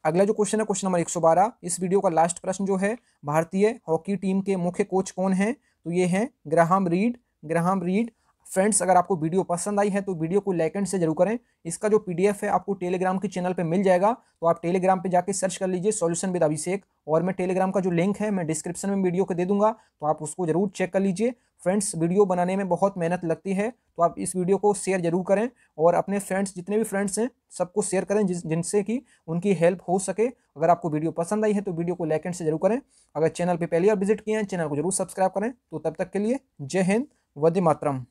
अगला जो क्वेश्चन है क्वेश्चन नंबर 112, इस वीडियो का लास्ट प्रश्न जो है भारतीय हॉकी टीम के मुख्य कोच कौन हैं, तो ये हैं ग्राहम रीड। फ्रेंड्स, अगर आपको वीडियो पसंद आई है तो वीडियो को लाइक एंड से जरूर करें। इसका जो PDF है आपको टेलीग्राम के चैनल पे मिल जाएगा, तो आप टेलीग्राम पे जाके सर्च कर लीजिए सॉल्यूशन विद अभिषेक। और मैं टेलीग्राम का जो लिंक है मैं डिस्क्रिप्शन में वीडियो को दे दूंगा, तो आप उसको जरूर चेक कर लीजिए। फ्रेंड्स, वीडियो बनाने में बहुत मेहनत लगती है, तो आप इस वीडियो को शेयर जरूर करें और अपने फ्रेंड्स जितने भी फ्रेंड्स हैं सबको शेयर करें जिनसे कि उनकी हेल्प हो सके। अगर आपको वीडियो पसंद आई है तो वीडियो को लाइक एंड से जरूर करें। अगर चैनल पर पहली बार विजिट किए हैं चैनल को जरूर सब्सक्राइब करें। तो तब तक के लिए जय हिंद, वंदे मातरम।